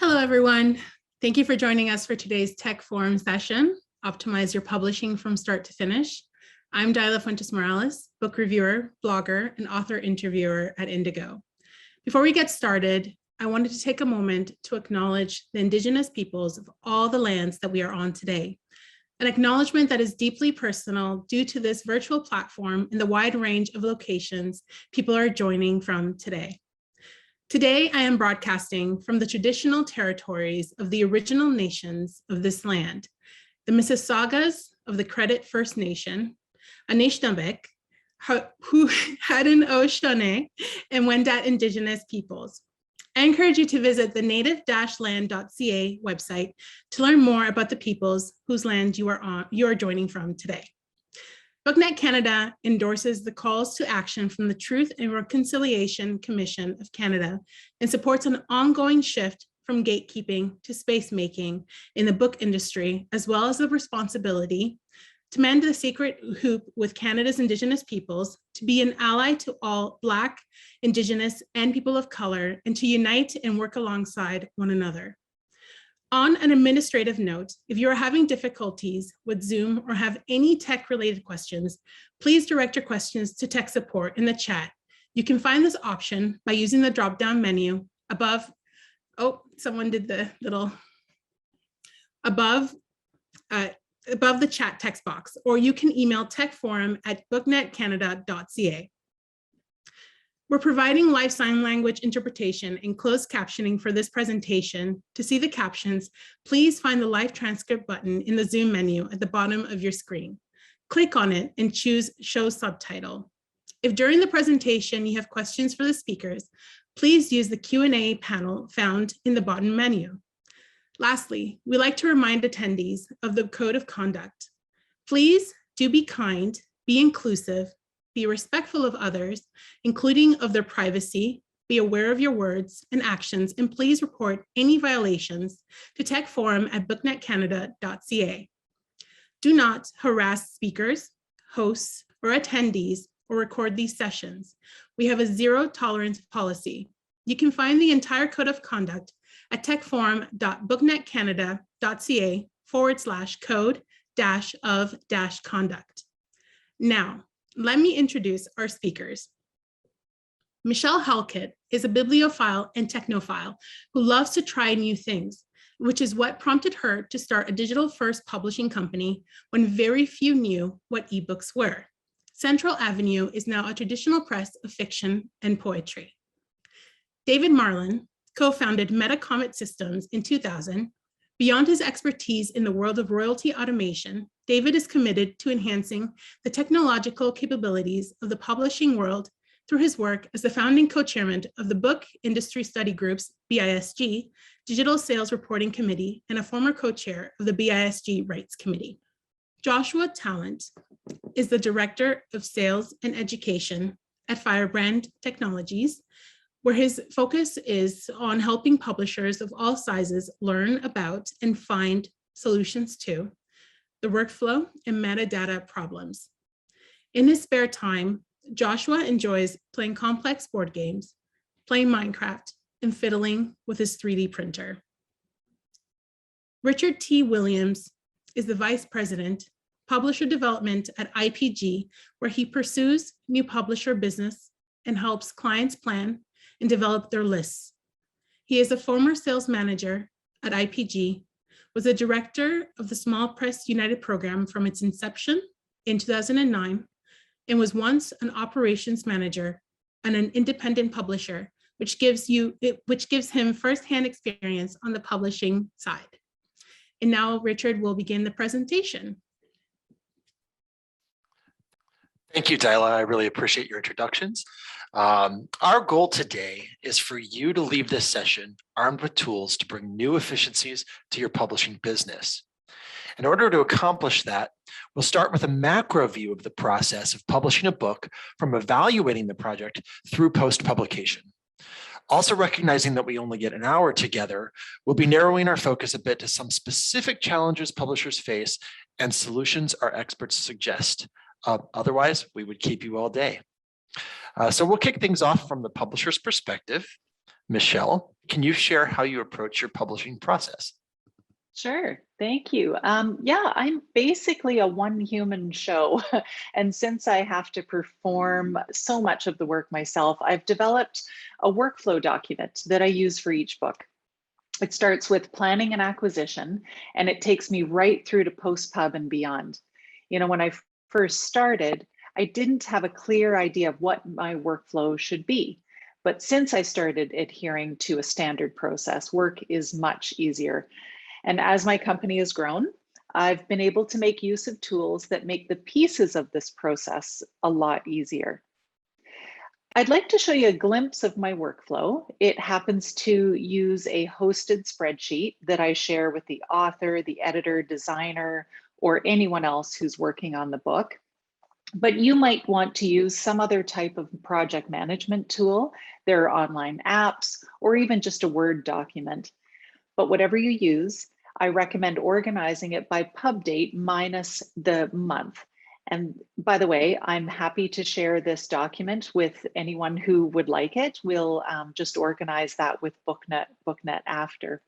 Hello, everyone. Thank you for joining us for today's Tech Forum session, Optimize Your Publishing from Start to Finish. I'm Dyla Fuentes-Morales, book reviewer, blogger, and author interviewer at Indigo. Before we get started, I wanted to take a moment to acknowledge the Indigenous peoples of all the lands that we are on today, an acknowledgement that is deeply personal due to this virtual platform and the wide range of locations people are joining from today. Today, I am broadcasting from the traditional territories of the original nations of this land, the Mississaugas of the Credit First Nation, Anishinaabeg, Haudenosaunee, and Wendat Indigenous peoples. I encourage you to visit the native-land.ca website to learn more about the peoples whose land you are joining from today. BookNet Canada endorses the calls to action from the Truth and Reconciliation Commission of Canada and supports an ongoing shift from gatekeeping to space making in the book industry, as well as the responsibility to mend the secret hoop with Canada's Indigenous peoples, to be an ally to all Black, Indigenous, and people of color, and to unite and work alongside one another. On an administrative note, if you are having difficulties with Zoom or have any tech-related questions, please direct your questions to tech support in the chat. You can find this option by using the drop-down menu above. Oh, someone did the little above the chat text box, or you can email techforum@booknetcanada.ca. We're providing live sign language interpretation and closed captioning for this presentation. To see the captions, please find the live transcript button in the Zoom menu at the bottom of your screen. Click on it and choose Show Subtitle. If during the presentation you have questions for the speakers, please use the Q&A panel found in the bottom menu. Lastly, we like to remind attendees of the Code of Conduct. Please do be kind, be inclusive, be respectful of others, including of their privacy, be aware of your words and actions, and please report any violations to techforum@booknetcanada.ca. Do not harass speakers, hosts, or attendees or record these sessions. We have a zero tolerance policy. You can find the entire Code of Conduct at techforum.booknetcanada.ca/code-of-conduct. Now, let me introduce our speakers. Michelle Halkett is a bibliophile and technophile who loves to try new things, which is what prompted her to start a digital-first publishing company when very few knew what ebooks were. Central Avenue is now a traditional press of fiction and poetry. David Marlin co-founded Metacomet Systems in 2000. Beyond his expertise in the world of royalty automation, David is committed to enhancing the technological capabilities of the publishing world through his work as the founding co-chairman of the Book Industry Study Group's BISG Digital Sales Reporting Committee and a former co-chair of the BISG Rights Committee. Joshua Talent is the Director of Sales and Education at Firebrand Technologies, where his focus is on helping publishers of all sizes learn about and find solutions to the workflow and metadata problems. In his spare time, Joshua enjoys playing complex board games, playing Minecraft, and fiddling with his 3D printer. Richard T. Williams is the Vice President, Publisher Development at IPG, where he pursues new publisher business and helps clients plan and develop their lists. He is a former sales manager at IPG, was a director of the Small Press United program from its inception in 2009, and was once an operations manager and an independent publisher, which gives him firsthand experience on the publishing side. And now Richard will begin the presentation. Thank you, Dyla. I really appreciate your introductions. Our goal today is for you to leave this session armed with tools to bring new efficiencies to your publishing business. In order to accomplish that, we'll start with a macro view of the process of publishing a book from evaluating the project through post-publication. Also recognizing that we only get an hour together, we'll be narrowing our focus a bit to some specific challenges publishers face and solutions our experts suggest. Otherwise, we would keep you all day. So we'll kick things off from the publisher's perspective. Michelle, can you share how you approach your publishing process? Sure. Thank you. Yeah, I'm basically a one human show. And since I have to perform so much of the work myself, I've developed a workflow document that I use for each book. It starts with planning and acquisition, and it takes me right through to post-pub and beyond. You know, when I first started, I didn't have a clear idea of what my workflow should be. But since I started adhering to a standard process, work is much easier. And as my company has grown, I've been able to make use of tools that make the pieces of this process a lot easier. I'd like to show you a glimpse of my workflow. It happens to use a hosted spreadsheet that I share with the author, the editor, designer, or anyone else who's working on the book. But you might want to use some other type of project management tool. There are online apps, or even just a Word document. But whatever you use, I recommend organizing it by pub date minus the month. And by the way, I'm happy to share this document with anyone who would like it. We'll just organize that with BookNet after.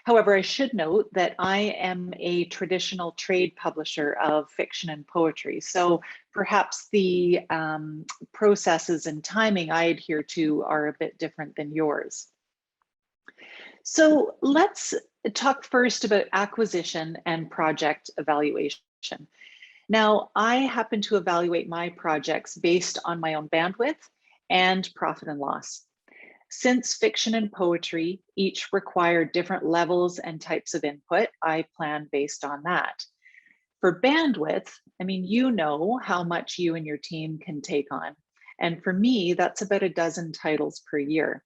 However, I should note that I am a traditional trade publisher of fiction and poetry. So perhaps the processes and timing I adhere to are a bit different than yours. So let's talk first about acquisition and project evaluation. Now, I happen to evaluate my projects based on my own bandwidth and profit and loss. Since fiction and poetry each require different levels and types of input, I plan based on that. For bandwidth, I mean, you know how much you and your team can take on. And for me, that's about a dozen titles per year.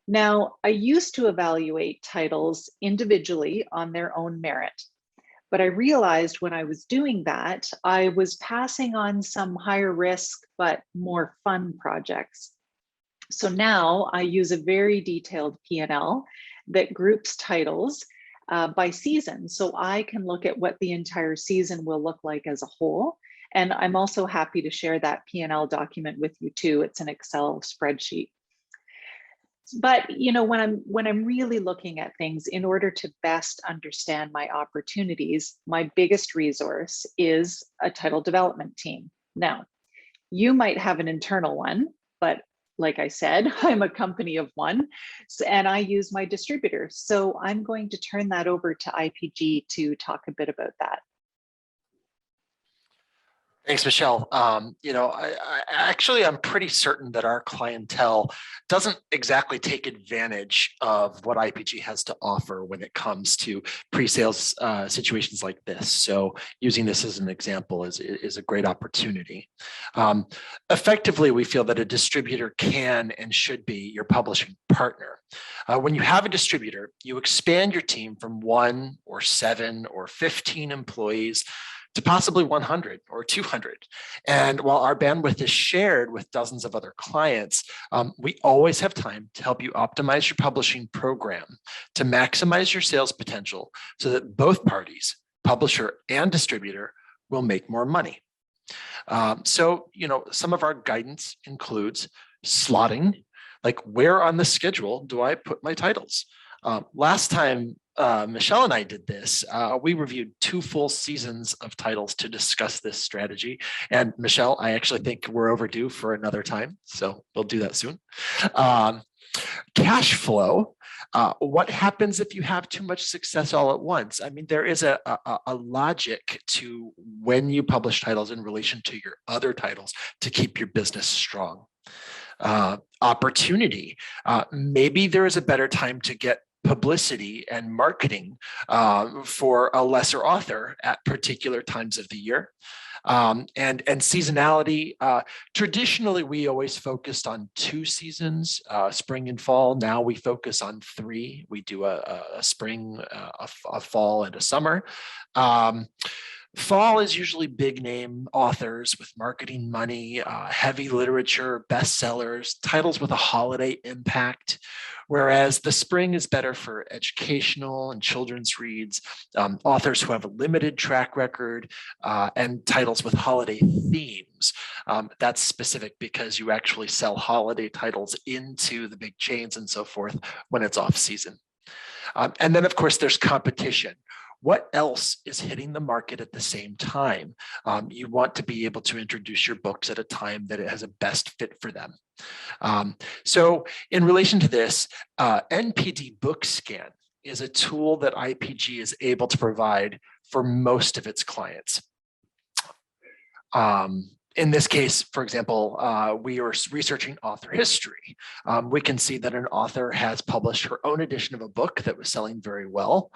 Now, I used to evaluate titles individually on their own merit, but I realized when I was doing that, I was passing on some higher risk but more fun projects. So now I use a very detailed P&L that groups titles by season. So I can look at what the entire season will look like as a whole. And I'm also happy to share that P&L document with you too. It's an Excel spreadsheet. But you know, when I'm really looking at things, in order to best understand my opportunities, my biggest resource is a title development team. Now, you might have an internal one, but like I said, I'm a company of one, and I use my distributor. So I'm going to turn that over to IPG to talk a bit about that. Thanks, Michelle. I'm pretty certain that our clientele doesn't exactly take advantage of what IPG has to offer when it comes to pre-sales situations like this. So using this as an example is a great opportunity. Effectively, we feel that a distributor can and should be your publishing partner. When you have a distributor, you expand your team from 1 or 7 or 15 employees to possibly 100 or 200. And while our bandwidth is shared with dozens of other clients, we always have time to help you optimize your publishing program to maximize your sales potential so that both parties, publisher and distributor, will make more money. So, some of our guidance includes slotting, like where on the schedule do I put my titles? Last time Michelle and I did this, we reviewed 2 full seasons of titles to discuss this strategy. And Michelle, I actually think we're overdue for another time, so we'll do that soon. Cash flow. What happens if you have too much success all at once? I mean, there is a logic to when you publish titles in relation to your other titles to keep your business strong. Opportunity. Maybe there is a better time to get publicity and marketing for a lesser author at particular times of the year. And seasonality, traditionally, we always focused on 2 seasons, spring and fall. Now we focus on 3. We do a spring, a fall, and a summer. Fall is usually big name authors with marketing money, heavy literature, bestsellers, titles with a holiday impact. Whereas the spring is better for educational and children's reads, authors who have a limited track record, and titles with holiday themes. That's specific because you actually sell holiday titles into the big chains and so forth when it's off season. And then, of course, there's competition. What else is hitting the market at the same time? You want to be able to introduce your books at a time that it has a best fit for them. So in relation to this, NPD BookScan is a tool that IPG is able to provide for most of its clients. In this case, for example, we are researching author history. We can see that an author has published her own edition of a book that was selling very well.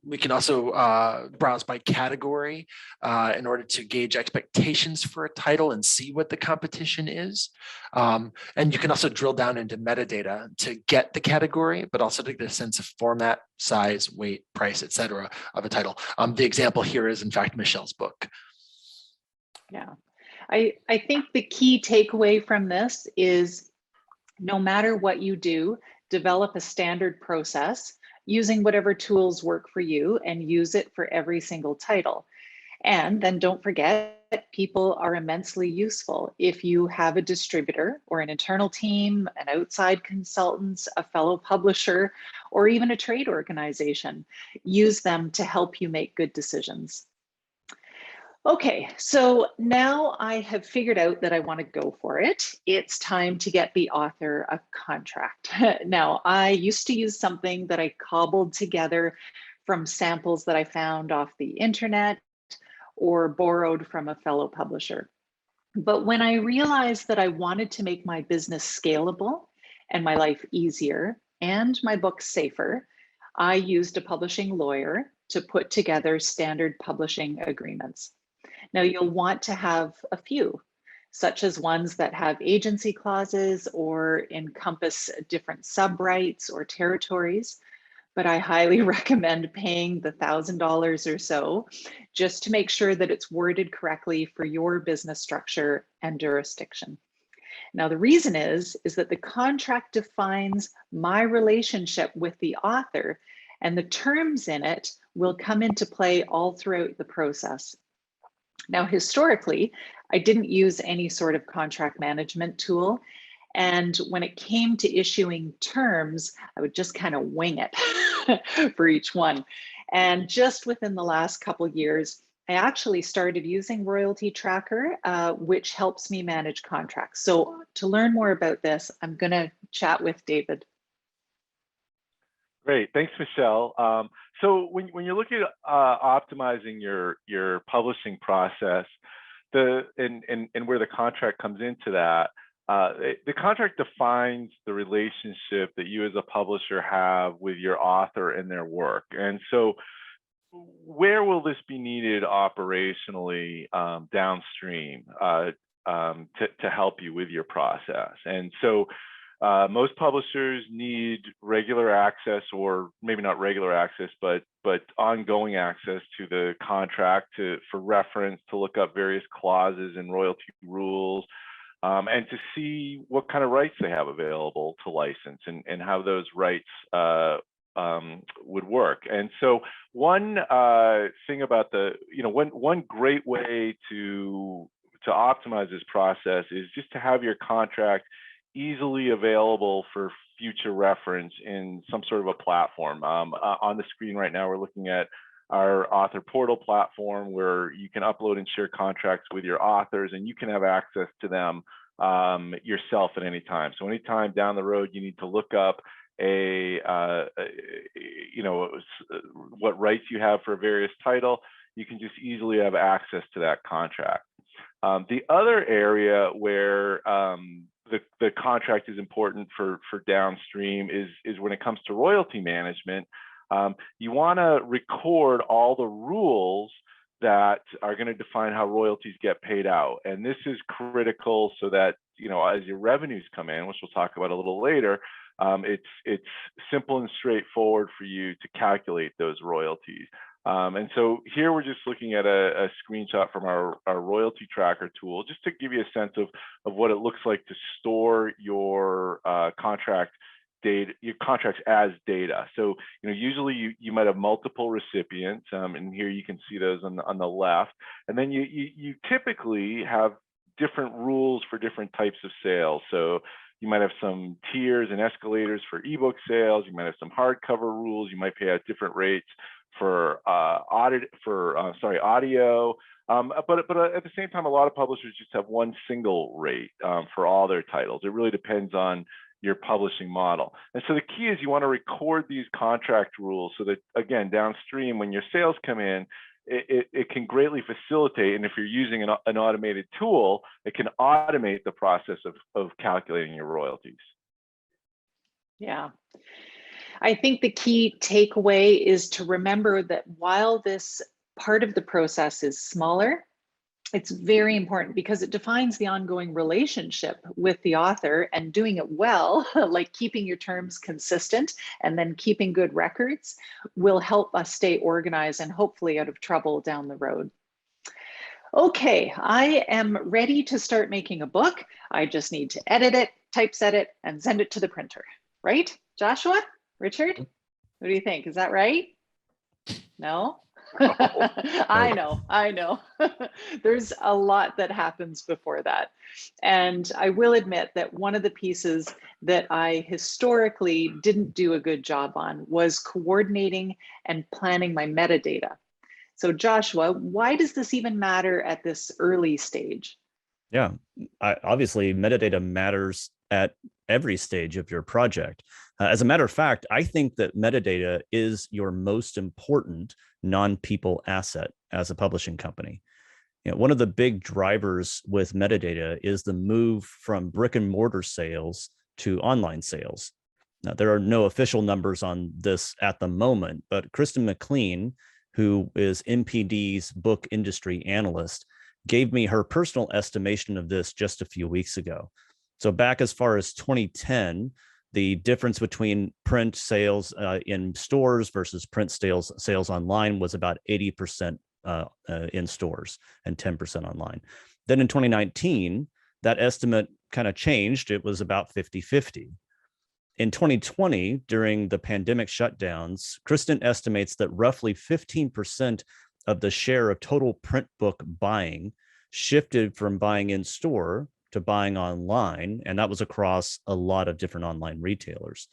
We can also browse by category in order to gauge expectations for a title and see what the competition is. And you can also drill down into metadata to get the category, but also to get a sense of format, size, weight, price, etc. of a title. The example here is, in fact, Michelle's book. Yeah, I think the key takeaway from this is no matter what you do, develop a standard process using whatever tools work for you and use it for every single title. And then don't forget, people are immensely useful. If you have a distributor or an internal team, an outside consultant, a fellow publisher, or even a trade organization, use them to help you make good decisions. Okay, so now I have figured out that I want to go for it. It's time to get the author a contract. Now, I used to use something that I cobbled together from samples that I found off the internet or borrowed from a fellow publisher. But when I realized that I wanted to make my business scalable and my life easier and my books safer, I used a publishing lawyer to put together standard publishing agreements. Now, you'll want to have a few, such as ones that have agency clauses or encompass different sub-rights or territories, but I highly recommend paying the $1,000 or so just to make sure that it's worded correctly for your business structure and jurisdiction. Now, the reason is that the contract defines my relationship with the author, and the terms in it will come into play all throughout the process. Now, historically, I didn't use any sort of contract management tool. And when it came to issuing terms, I would just kind of wing it for each one. And just within the last couple of years, I actually started using Royalty Tracker, which helps me manage contracts. So to learn more about this, I'm going to chat with David. Great, thanks, Michelle. So when you're looking at optimizing your publishing process, and where the contract comes into that, the contract defines the relationship that you as a publisher have with your author and their work. And so where will this be needed operationally downstream to help you with your process? And so most publishers need regular access, or maybe not regular access, but ongoing access to the contract for reference, to look up various clauses and royalty rules, and to see what kind of rights they have available to license and how those rights would work. And so one thing about one great way to optimize this process is just to have your contract easily available for future reference in some sort of a platform. On the screen right now, we're looking at our author portal platform where you can upload and share contracts with your authors, and you can have access to them yourself at any time. So anytime down the road you need to look up what rights you have for a various title, you can just easily have access to that contract. The other area where the contract is important for downstream is when it comes to royalty management. You want to record all the rules that are going to define how royalties get paid out. And this is critical so that, as your revenues come in, which we'll talk about a little later, it's simple and straightforward for you to calculate those royalties. And so here we're just looking at a screenshot from our royalty tracker tool, just to give you a sense of what it looks like to store your contract data, your contracts as data. So, usually you might have multiple recipients, and here you can see those on the left. And then you typically have different rules for different types of sales. So you might have some tiers and escalators for ebook sales. You might have some hardcover rules. You might pay at different rates for audio. But at the same time, a lot of publishers just have one single rate for all their titles. It really depends on your publishing model. And so the key is you want to record these contract rules so that, again, downstream, when your sales come in, it can greatly facilitate. And if you're using an automated tool, it can automate the process of calculating your royalties. Yeah. I think the key takeaway is to remember that while this part of the process is smaller, it's very important because it defines the ongoing relationship with the author, and doing it well, like keeping your terms consistent and then keeping good records, will help us stay organized and hopefully out of trouble down the road. Okay, I am ready to start making a book. I just need to edit it, typeset it, and send it to the printer, right? Joshua, Richard, what do you think? Is that right? No? I know. There's a lot that happens before that. And I will admit that one of the pieces that I historically didn't do a good job on was coordinating and planning my metadata. So Joshua, why does this even matter at this early stage? Yeah, obviously metadata matters at every stage of your project. As a matter of fact, I think that metadata is your most important non-people asset as a publishing company. One of the big drivers with metadata is the move from brick and mortar sales to online sales. Now, there are no official numbers on this at the moment, but Kristen McLean, who is MPD's book industry analyst, gave me her personal estimation of this just a few weeks ago. So back as far as 2010, the difference between print sales in stores versus print sales online was about 80% in stores and 10% online. Then in 2019, that estimate kind of changed. It was about 50-50. In 2020, during the pandemic shutdowns, Kristen estimates that roughly 15% of the share of total print book buying shifted from buying in store to buying online, and that was across a lot of different online retailers.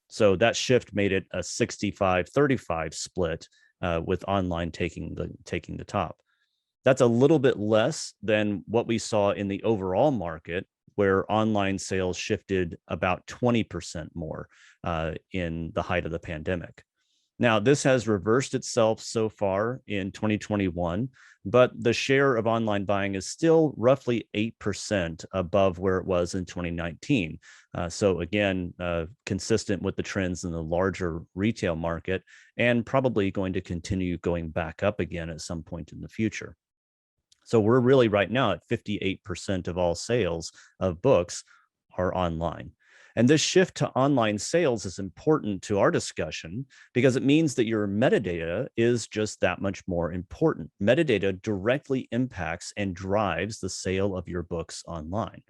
So that shift made it a 65-35 split, with online taking the top. That's a little bit less than what we saw in the overall market, where online sales shifted about 20% more in the height of the pandemic. Now, this has reversed itself so far in 2021, but the share of online buying is still roughly 8% above where it was in 2019. So again, consistent with the trends in the larger retail market, and probably going to continue going back up again at some point in the future. So we're really right now at 58% of all sales of books are online. And this shift to online sales is important to our discussion because it means that your metadata is just that much more important. Metadata directly impacts and drives the sale of your books online.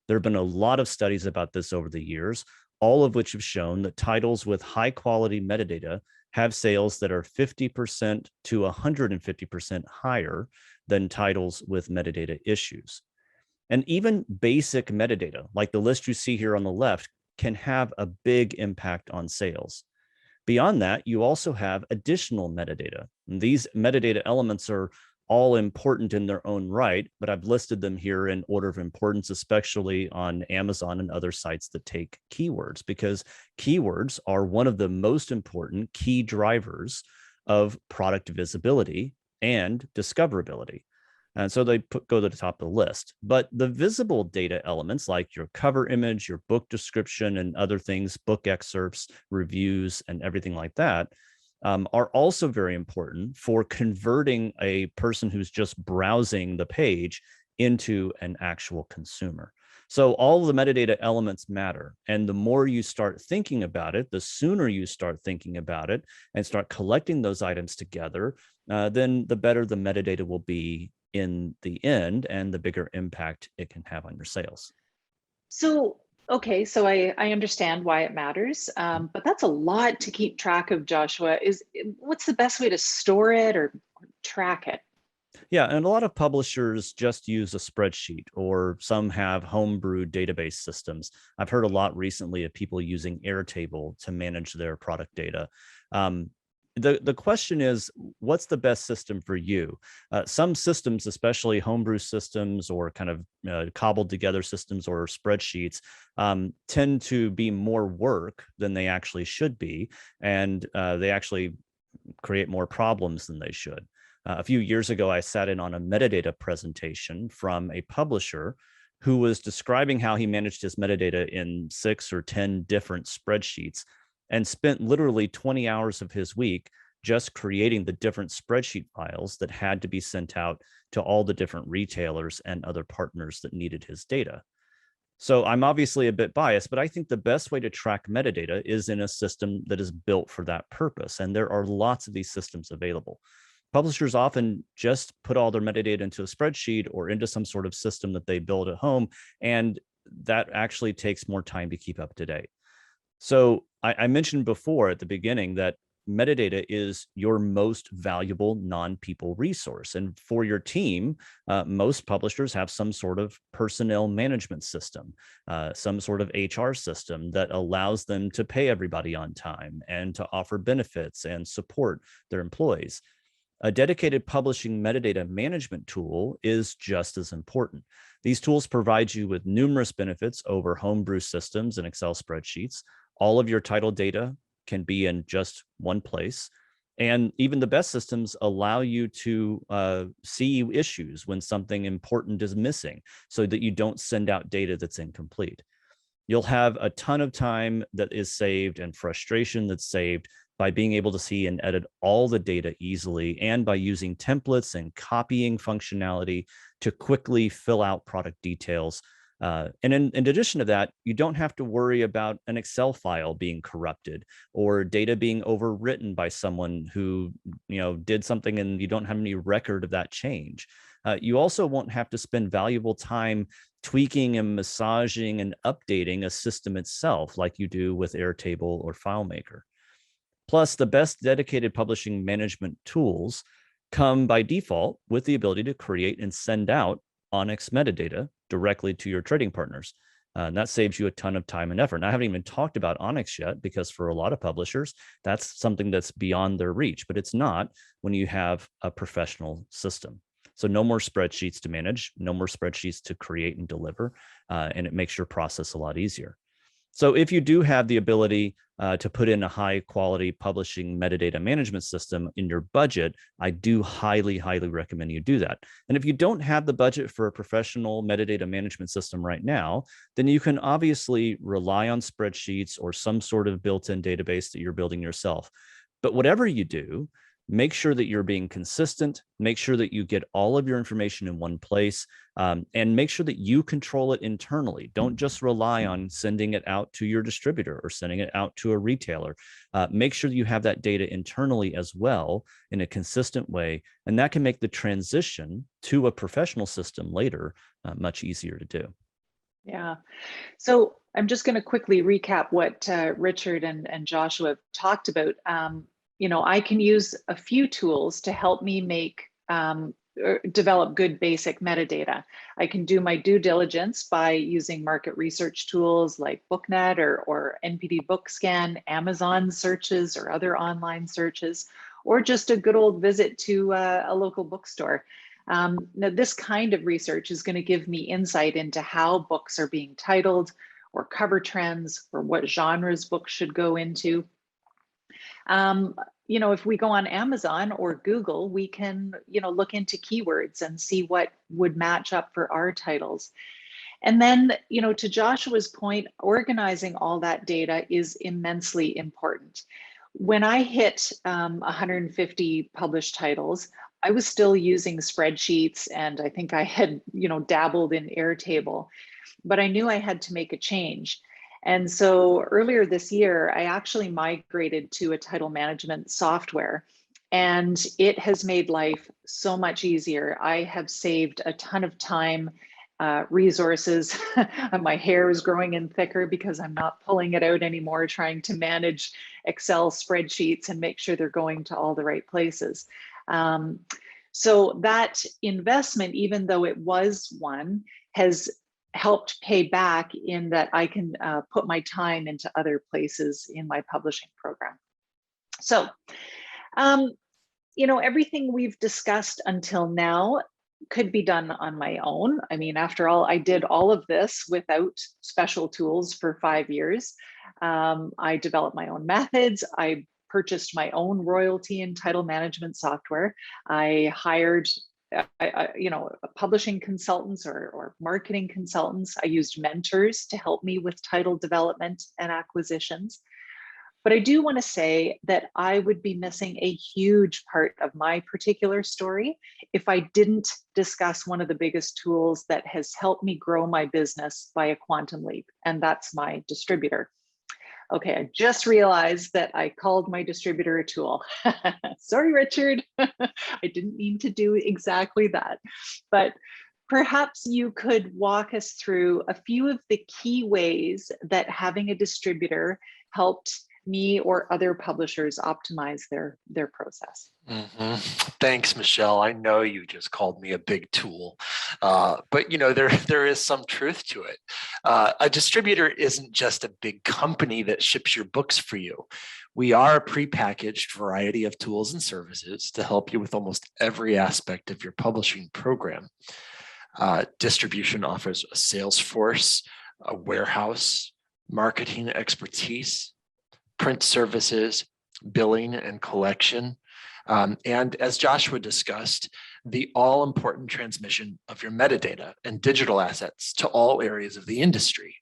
There have been a lot of studies about this over the years, all of which have shown that titles with high quality metadata have sales that are 50% to 150% higher than titles with metadata issues. And even basic metadata, like the list you see here on the left, can have a big impact on sales. Beyond that, you also have additional metadata. And these metadata elements are all important in their own right, but I've listed them here in order of importance, especially on Amazon and other sites that take keywords, because keywords are one of the most important key drivers of product visibility and discoverability. And so they go to the top of the list. But the visible data elements like your cover image, your book description, and other things, book excerpts, reviews, and everything like that, are also very important for converting a person who's just browsing the page into an actual consumer. So all the metadata elements matter. And the more you start thinking about it, the sooner you start thinking about it and start collecting those items together, then the better the metadata will be in the end and the bigger impact it can have on your sales. So, okay, so I understand why it matters, but that's a lot to keep track of, Joshua. What's the best way to store it or track it? Yeah, and a lot of publishers just use a spreadsheet, or some have homebrew database systems. I've heard a lot recently of people using Airtable to manage their product data. Um, the question is, what's the best system for you? Some systems, especially homebrew systems or kind of cobbled together systems or spreadsheets, tend to be more work than they actually should be, and they actually create more problems than they should. A few years ago, I sat in on a metadata presentation from a publisher who was describing how he managed his metadata in 6 or 10 different spreadsheets and spent literally 20 hours of his week just creating the different spreadsheet files that had to be sent out to all the different retailers and other partners that needed his data. So I'm obviously a bit biased, but I think the best way to track metadata is in a system that is built for that purpose. And there are lots of these systems available. Publishers often just put all their metadata into a spreadsheet or into some sort of system that they build at home, and that actually takes more time to keep up to date. So I mentioned before at the beginning that metadata is your most valuable non-people resource. And for your team, most publishers have some sort of personnel management system, some sort of HR system that allows them to pay everybody on time and to offer benefits and support their employees. A dedicated publishing metadata management tool is just as important. These tools provide you with numerous benefits over homebrew systems and Excel spreadsheets. All of your title data can be in just one place. And even the best systems allow you to see issues when something important is missing so that you don't send out data that's incomplete. You'll have a ton of time that is saved and frustration that's saved by being able to see and edit all the data easily, and by using templates and copying functionality to quickly fill out product details. And in addition to that, you don't have to worry about an Excel file being corrupted or data being overwritten by someone who did something and you don't have any record of that change. You also won't have to spend valuable time tweaking and massaging and updating a system itself like you do with Airtable or FileMaker. Plus, the best dedicated publishing management tools come by default with the ability to create and send out Onyx metadata directly to your trading partners. And that saves you a ton of time and effort. And I haven't even talked about Onyx yet, because for a lot of publishers, that's something that's beyond their reach, but it's not when you have a professional system. So no more spreadsheets to manage, no more spreadsheets to create and deliver, and it makes your process a lot easier. So if you do have the ability to put in a high quality publishing metadata management system in your budget, I do highly, highly recommend you do that. And if you don't have the budget for a professional metadata management system right now, then you can obviously rely on spreadsheets or some sort of built-in database that you're building yourself. But whatever you do, make sure that you're being consistent, make sure that you get all of your information in one place, and make sure that you control it internally. Don't just rely on sending it out to your distributor or sending it out to a retailer. Make sure that you have that data internally as well in a consistent way, and that can make the transition to a professional system later much easier to do. Yeah. So I'm just going to quickly recap what Richard and Joshua have talked about. I can use a few tools to help me make develop good basic metadata. I can do my due diligence by using market research tools like BookNet or NPD BookScan, Amazon searches or other online searches, or just a good old visit to a local bookstore. Now, this kind of research is going to give me insight into how books are being titled, or cover trends, or what genres books should go into. If we go on Amazon or Google, we can, look into keywords and see what would match up for our titles. And then, to Joshua's point, organizing all that data is immensely important. When I hit 150 published titles, I was still using spreadsheets, and I think I had, dabbled in Airtable, but I knew I had to make a change. And so earlier this year, I actually migrated to a title management software, and it has made life so much easier. I have saved a ton of time, resources. My hair is growing in thicker because I'm not pulling it out anymore, trying to manage Excel spreadsheets and make sure they're going to all the right places. So that investment, even though it was one, has helped pay back in that I can put my time into other places in my publishing program. So, everything we've discussed until now could be done on my own. I mean, after all, I did all of this without special tools for 5 years. I developed my own methods. I purchased my own royalty and title management software. I hired publishing consultants or marketing consultants. I used mentors to help me with title development and acquisitions. But I do want to say that I would be missing a huge part of my particular story if I didn't discuss one of the biggest tools that has helped me grow my business by a quantum leap, and that's my distributor. Okay, I just realized that I called my distributor a tool. Sorry, Richard. I didn't mean to do exactly that. But perhaps you could walk us through a few of the key ways that having a distributor helped me or other publishers optimize their process. Mm-hmm. Thanks, Michelle. I know you just called me a big tool, but there is some truth to it. A distributor isn't just a big company that ships your books for you. We are a prepackaged variety of tools and services to help you with almost every aspect of your publishing program. Distribution offers a sales force, a warehouse, marketing expertise, print services, billing and collection, and as Joshua discussed, the all-important transmission of your metadata and digital assets to all areas of the industry.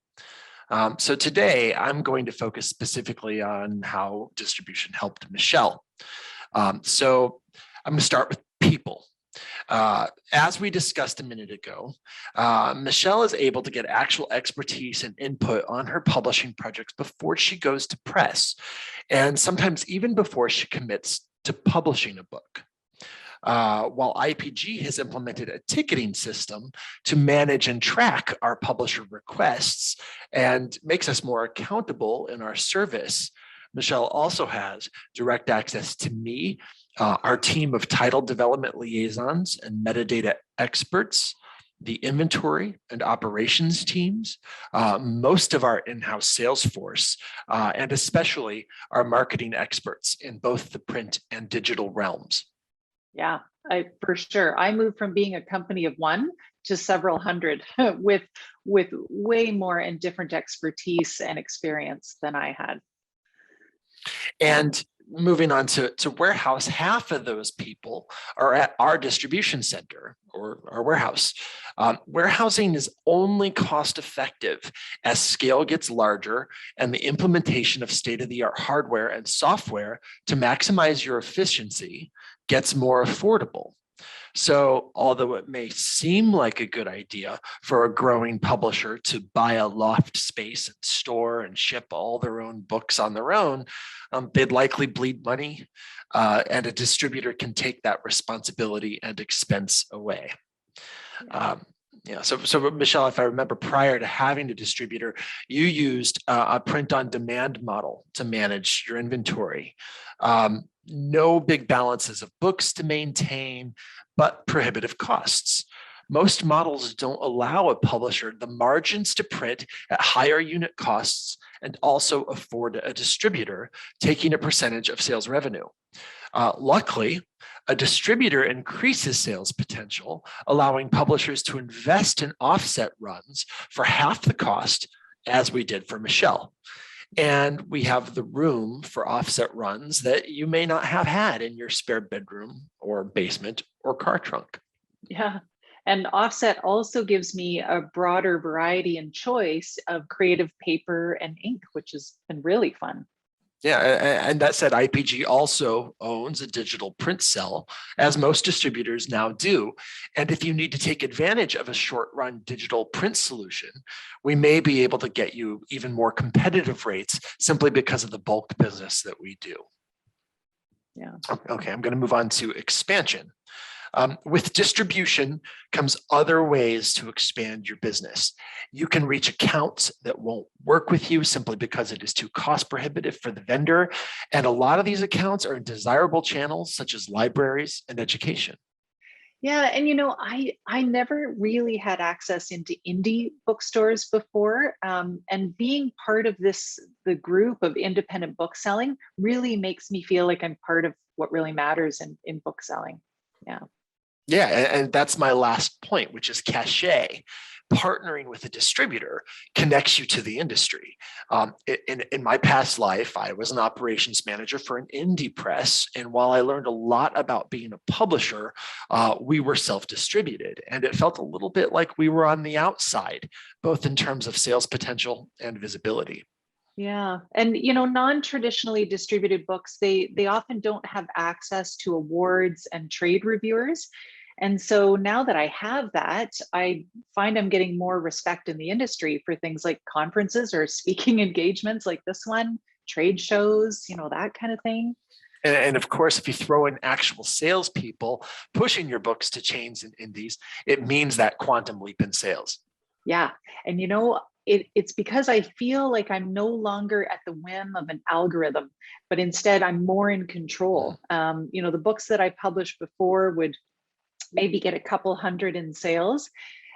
So today, I'm going to focus specifically on how distribution helped Michelle. So I'm going to start with people. As we discussed a minute ago, Michelle is able to get actual expertise and input on her publishing projects before she goes to press, and sometimes even before she commits to publishing a book. While IPG has implemented a ticketing system to manage and track our publisher requests and makes us more accountable in our service, Michelle also has direct access to me, our team of title development liaisons and metadata experts, the inventory and operations teams, most of our in-house sales force, and especially our marketing experts in both the print and digital realms. Yeah, for sure. I moved from being a company of one to several hundred with way more and different expertise and experience than I had. And moving on to warehouse, half of those people are at our distribution center or our warehouse. Warehousing is only cost effective as scale gets larger and the implementation of state-of-the-art hardware and software to maximize your efficiency gets more affordable. So although it may seem like a good idea for a growing publisher to buy a loft space and store and ship all their own books on their own, they'd likely bleed money, and a distributor can take that responsibility and expense away. So Michelle, if I remember, prior to having a distributor, you used a print-on-demand model to manage your inventory. No big balances of books to maintain, but prohibitive costs. Most models don't allow a publisher the margins to print at higher unit costs and also afford a distributor taking a percentage of sales revenue. Luckily, a distributor increases sales potential, allowing publishers to invest in offset runs for half the cost, as we did for Michelle. And we have the room for offset runs that you may not have had in your spare bedroom or basement or car trunk. Yeah. And offset also gives me a broader variety and choice of creative paper and ink, which has been really fun. Yeah, and that said, IPG also owns a digital print cell, as most distributors now do. And if you need to take advantage of a short-run digital print solution, we may be able to get you even more competitive rates simply because of the bulk business that we do. Yeah. Okay, I'm going to move on to expansion. With distribution comes other ways to expand your business. You can reach accounts that won't work with you simply because it is too cost prohibitive for the vendor. And a lot of these accounts are in desirable channels such as libraries and education. Yeah, and you know, I never really had access into indie bookstores before, and being part of the group of independent book selling really makes me feel like I'm part of what really matters in book selling. Yeah. Yeah, and that's my last point, which is cachet. Partnering with a distributor connects you to the industry. In my past life, I was an operations manager for an indie press. And while I learned a lot about being a publisher, we were self-distributed. And it felt a little bit like we were on the outside, both in terms of sales potential and visibility. Yeah, and you know, non-traditionally distributed books, they often don't have access to awards and trade reviewers. And so now that I have that, I find I'm getting more respect in the industry for things like conferences or speaking engagements like this one, trade shows, you know, that kind of thing. And of course, if you throw in actual salespeople pushing your books to chains and indies, it means that quantum leap in sales. Yeah, and you know, it's because I feel like I'm no longer at the whim of an algorithm, but instead I'm more in control. You know, the books that I published before would maybe get a couple hundred in sales.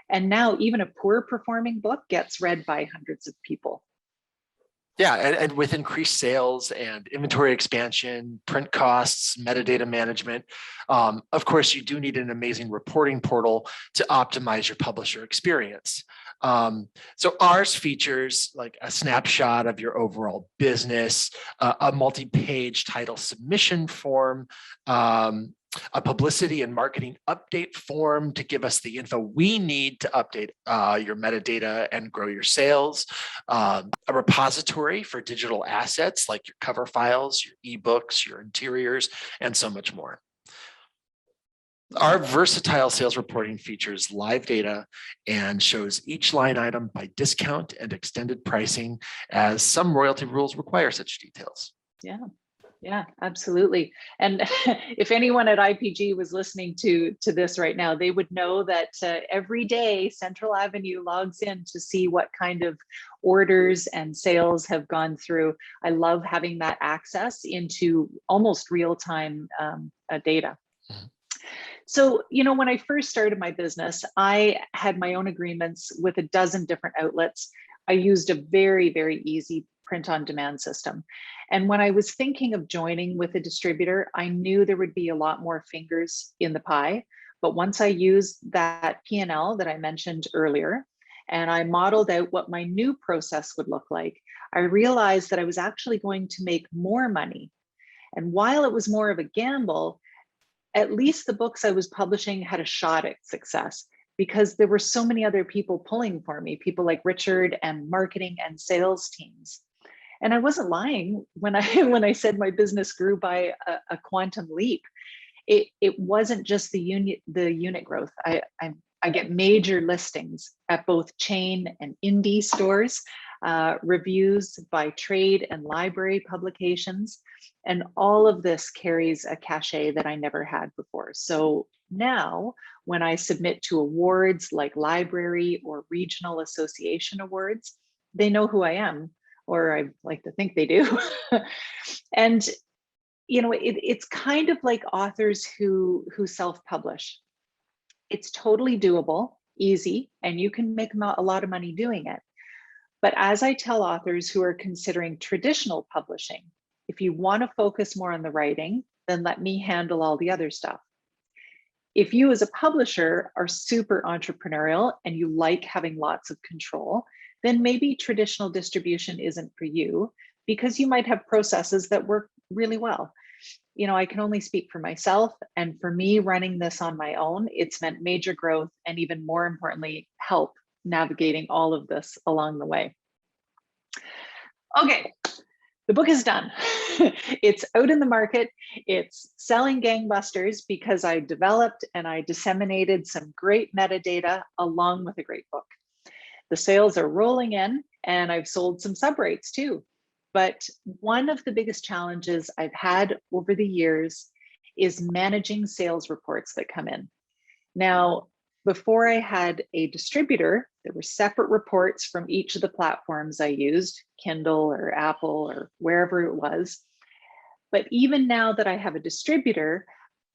And now even a poor performing book gets read by hundreds of people. Yeah, and with increased sales and inventory expansion, print costs, metadata management, of course, you do need an amazing reporting portal to optimize your publisher experience. So ours features like a snapshot of your overall business, a multi-page title submission form, a publicity and marketing update form to give us the info we need to update your metadata and grow your sales, a repository for digital assets like your cover files, your ebooks, your interiors, and so much more. Our versatile sales reporting features live data and shows each line item by discount and extended pricing, as some royalty rules require such details. Yeah, absolutely. And if anyone at IPG was listening to this right now, they would know that every day Central Avenue logs in to see what kind of orders and sales have gone through. I love having that access into almost real-time data. So, you know, when I first started my business, I had my own agreements with a dozen different outlets. I used a very, very easy print-on-demand system. And when I was thinking of joining with a distributor, I knew there would be a lot more fingers in the pie. But once I used that P&L that I mentioned earlier, and I modeled out what my new process would look like, I realized that I was actually going to make more money. And while it was more of a gamble, at least the books I was publishing had a shot at success, because there were so many other people pulling for me, people like Richard and marketing and sales teams. And I wasn't lying when I said my business grew by a quantum leap. It wasn't just the unit growth. I get major listings at both chain and indie stores, reviews by trade and library publications, and all of this carries a cachet that I never had before. So now, when I submit to awards like library or regional association awards, they know who I am, or I like to think they do. And you know, it's kind of like authors who self-publish. It's totally doable, easy, and you can make a lot of money doing it. But as I tell authors who are considering traditional publishing, if you want to focus more on the writing, then let me handle all the other stuff. If you as a publisher are super entrepreneurial and you like having lots of control, then maybe traditional distribution isn't for you, because you might have processes that work really well. You know, I can only speak for myself, and for me, running this on my own, it's meant major growth and, even more importantly, help navigating all of this along the way. Okay, the book is done. It's out in the market. It's selling gangbusters because I developed and I disseminated some great metadata along with a great book. The sales are rolling in, and I've sold some subrates too. But one of the biggest challenges I've had over the years is managing sales reports that come in. Now, before I had a distributor, there were separate reports from each of the platforms I used, Kindle or Apple or wherever it was. But even now that I have a distributor,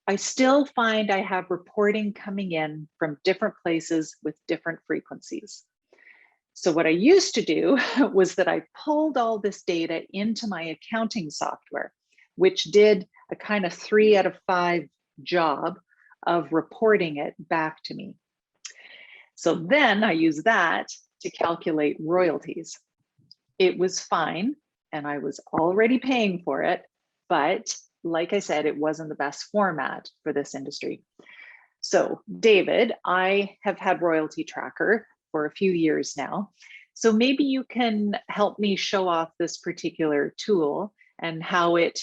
I still find I have reporting coming in from different places with different frequencies. So what I used to do was that I pulled all this data into my accounting software, which did a kind of 3 out of 5 job of reporting it back to me. So then I used that to calculate royalties. It was fine, and I was already paying for it, but like I said, it wasn't the best format for this industry. So David, I have had Royalty Tracker for a few years now. So maybe you can help me show off this particular tool and how it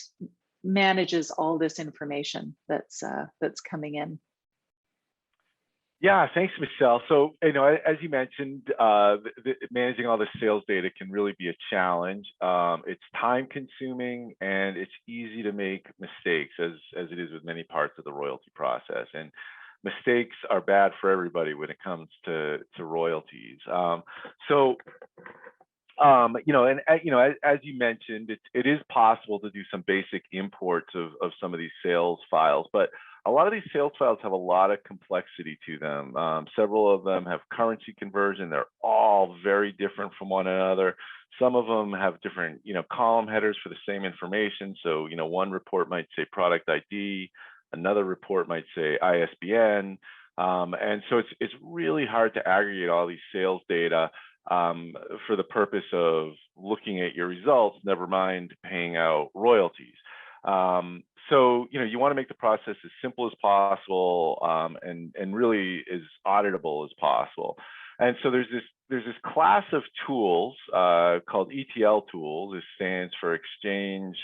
manages all this information that's coming in. Yeah, thanks, Michelle. So, as you mentioned, managing all the sales data can really be a challenge. It's time consuming, and it's easy to make mistakes, as it is with many parts of the royalty process. And mistakes are bad for everybody when it comes to royalties. As you mentioned, it is possible to do some basic imports of some of these sales files, but a lot of these sales files have a lot of complexity to them. Several of them have currency conversion. They're all very different from one another. Some of them have different, column headers for the same information. So, one report might say product ID, another report might say ISBN. And so it's really hard to aggregate all these sales data for the purpose of looking at your results, never mind paying out royalties. So, you want to make the process as simple as possible and really as auditable as possible. And so there's this class of tools called ETL tools. This stands for Exchange,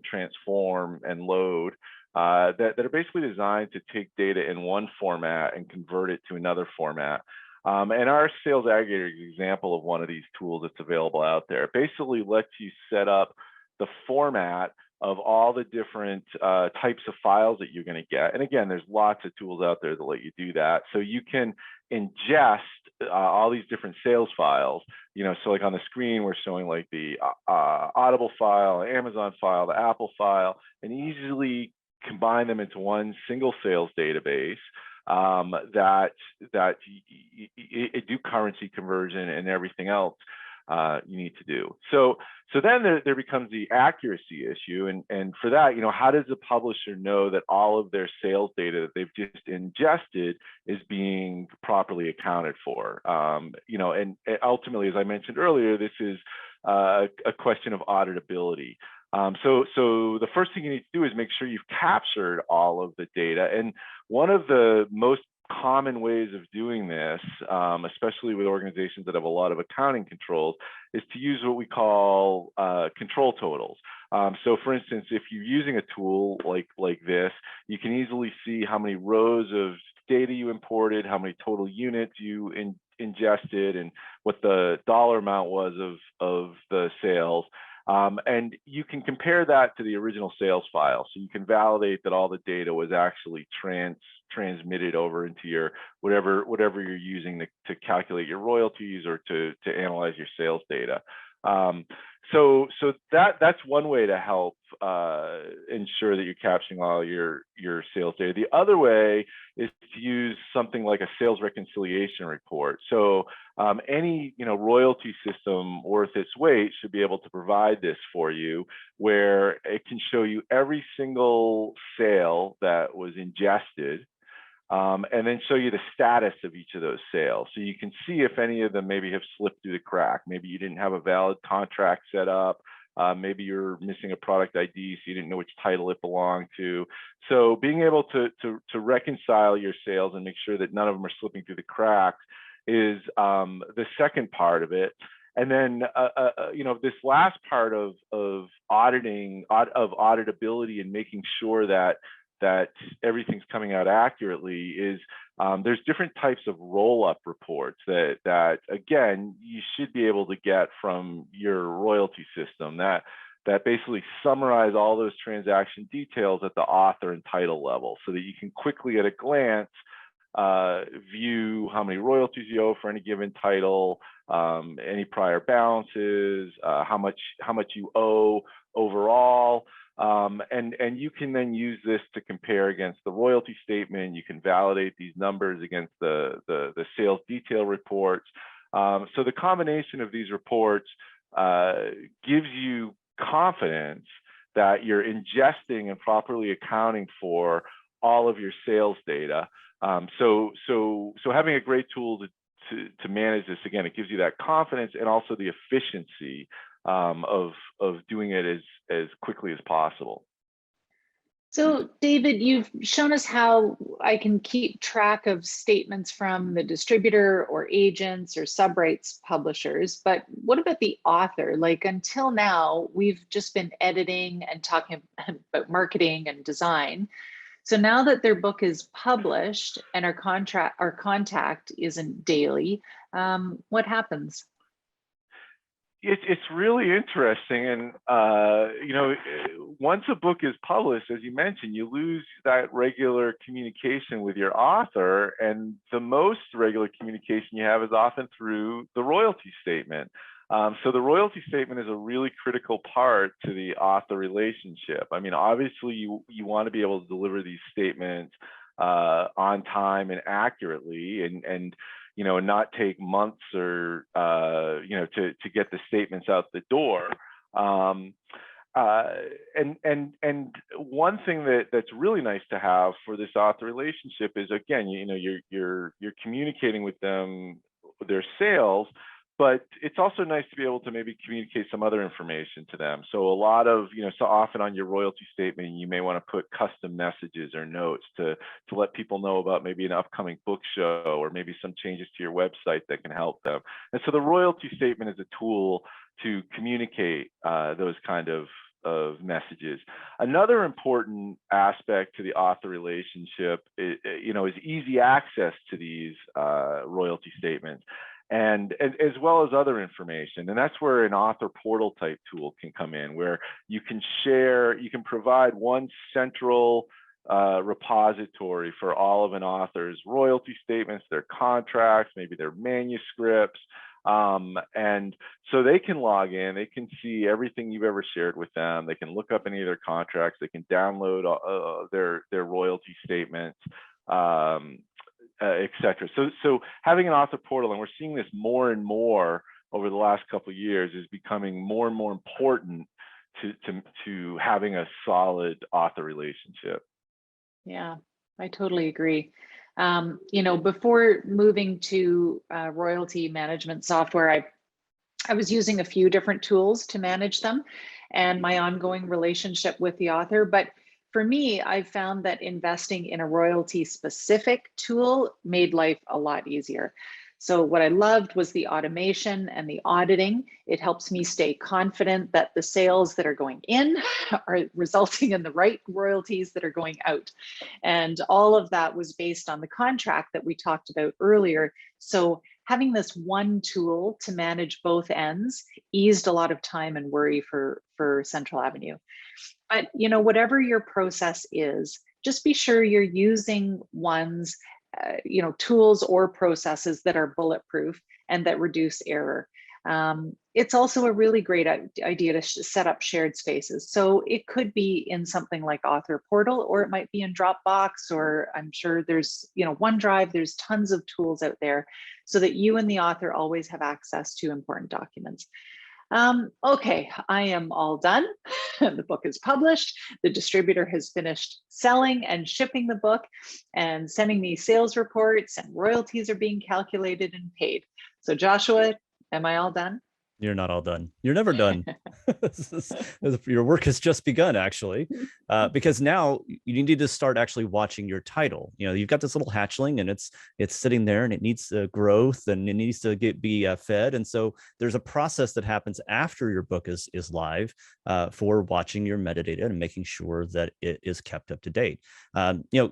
Transform, and Load. That are basically designed to take data in one format and convert it to another format. And our sales aggregator is an example of one of these tools that's available out there. It basically lets you set up the format of all the different types of files that you're going to get. And again, there's lots of tools out there that let you do that. So you can ingest all these different sales files. So like on the screen, we're showing like the Audible file, Amazon file, the Apple file, and easily combine them into one single sales database that do currency conversion and everything else you need to do. So then there becomes the accuracy issue, and for that, how does the publisher know that all of their sales data that they've just ingested is being properly accounted for? And ultimately, as I mentioned earlier, this is a question of auditability. So the first thing you need to do is make sure you've captured all of the data. And one of the most common ways of doing this, especially with organizations that have a lot of accounting controls, is to use what we call control totals. So for instance, if you're using a tool like this, you can easily see how many rows of data you imported, how many total units you ingested, and what the dollar amount was of the sales. And you can compare that to the original sales file. So you can validate that all the data was actually transmitted over into your whatever you're using to calculate your royalties or to analyze your sales data. So that's one way to help ensure that you're capturing all your sales data. The other way is to use something like a sales reconciliation report. So any royalty system worth its weight should be able to provide this for you, where it can show you every single sale that was ingested, and then show you the status of each of those sales. So you can see if any of them maybe have slipped through the crack. Maybe you didn't have a valid contract set up. Maybe you're missing a product ID, so you didn't know which title it belonged to. So being able to reconcile your sales and make sure that none of them are slipping through the cracks is the second part of it. And then, this last part of auditability and making sure that everything's coming out accurately is there's different types of roll-up reports that again you should be able to get from your royalty system that basically summarize all those transaction details at the author and title level, so that you can quickly at a glance view how many royalties you owe for any given title, any prior balances, how much you owe overall. And you can then use this to compare against the royalty statement. You can validate these numbers against the sales detail reports. So the combination of these reports gives you confidence that you're ingesting and properly accounting for all of your sales data. So having a great tool to manage this, again, it gives you that confidence and also the efficiency of doing it as quickly as possible. So David, you've shown us how I can keep track of statements from the distributor or agents or subrights publishers, but what about the author? Like until now, we've just been editing and talking about marketing and design. So now that their book is published and our contact isn't daily, what happens? It's really interesting, and once a book is published, as you mentioned, you lose that regular communication with your author, and the most regular communication you have is often through the royalty statement. So the royalty statement is a really critical part to the author relationship. I mean, obviously, you want to be able to deliver these statements on time and accurately, and not take months or to get the statements out the door. And one thing that's really nice to have for this author relationship is, again, you're communicating with them, their sales, but it's also nice to be able to maybe communicate some other information to them. So a lot of, so often on your royalty statement, you may want to put custom messages or notes to let people know about maybe an upcoming book show or maybe some changes to your website that can help them. And so the royalty statement is a tool to communicate those kind of messages. Another important aspect to the author relationship is easy access to these royalty statements. And as well as other information. And that's where an author portal type tool can come in, where you can provide one central repository for all of an author's royalty statements, their contracts, maybe their manuscripts. And so they can log in, they can see everything you've ever shared with them. They can look up any of their contracts, they can download their royalty statements. Etc. So having an author portal, and we're seeing this more and more over the last couple of years, is becoming more and more important to having a solid author relationship. Yeah, I totally agree. Before moving to royalty management software, I was using a few different tools to manage them and my ongoing relationship with the author. But for me, I've found that investing in a royalty specific tool made life a lot easier. So what I loved was the automation and the auditing. It helps me stay confident that the sales that are going in are resulting in the right royalties that are going out. And all of that was based on the contract that we talked about earlier. So having this one tool to manage both ends eased a lot of time and worry for Central Avenue. But whatever your process is, just be sure you're using ones, tools or processes that are bulletproof and that reduce error. It's also a really great idea to set up shared spaces. So it could be in something like Author Portal, or it might be in Dropbox, or I'm sure there's, OneDrive. There's tons of tools out there so that you and the author always have access to important documents. Okay, I am all done. The book is published. The distributor has finished selling and shipping the book and sending me sales reports, and royalties are being calculated and paid. So Joshua, am I all done? You're not all done. You're never done. Your work has just begun, actually, because now you need to start actually watching your title. You know, you've got this little hatchling, and it's sitting there, and it needs growth, and it needs to be fed. And so there's a process that happens after your book is live for watching your metadata and making sure that it is kept up to date. You know,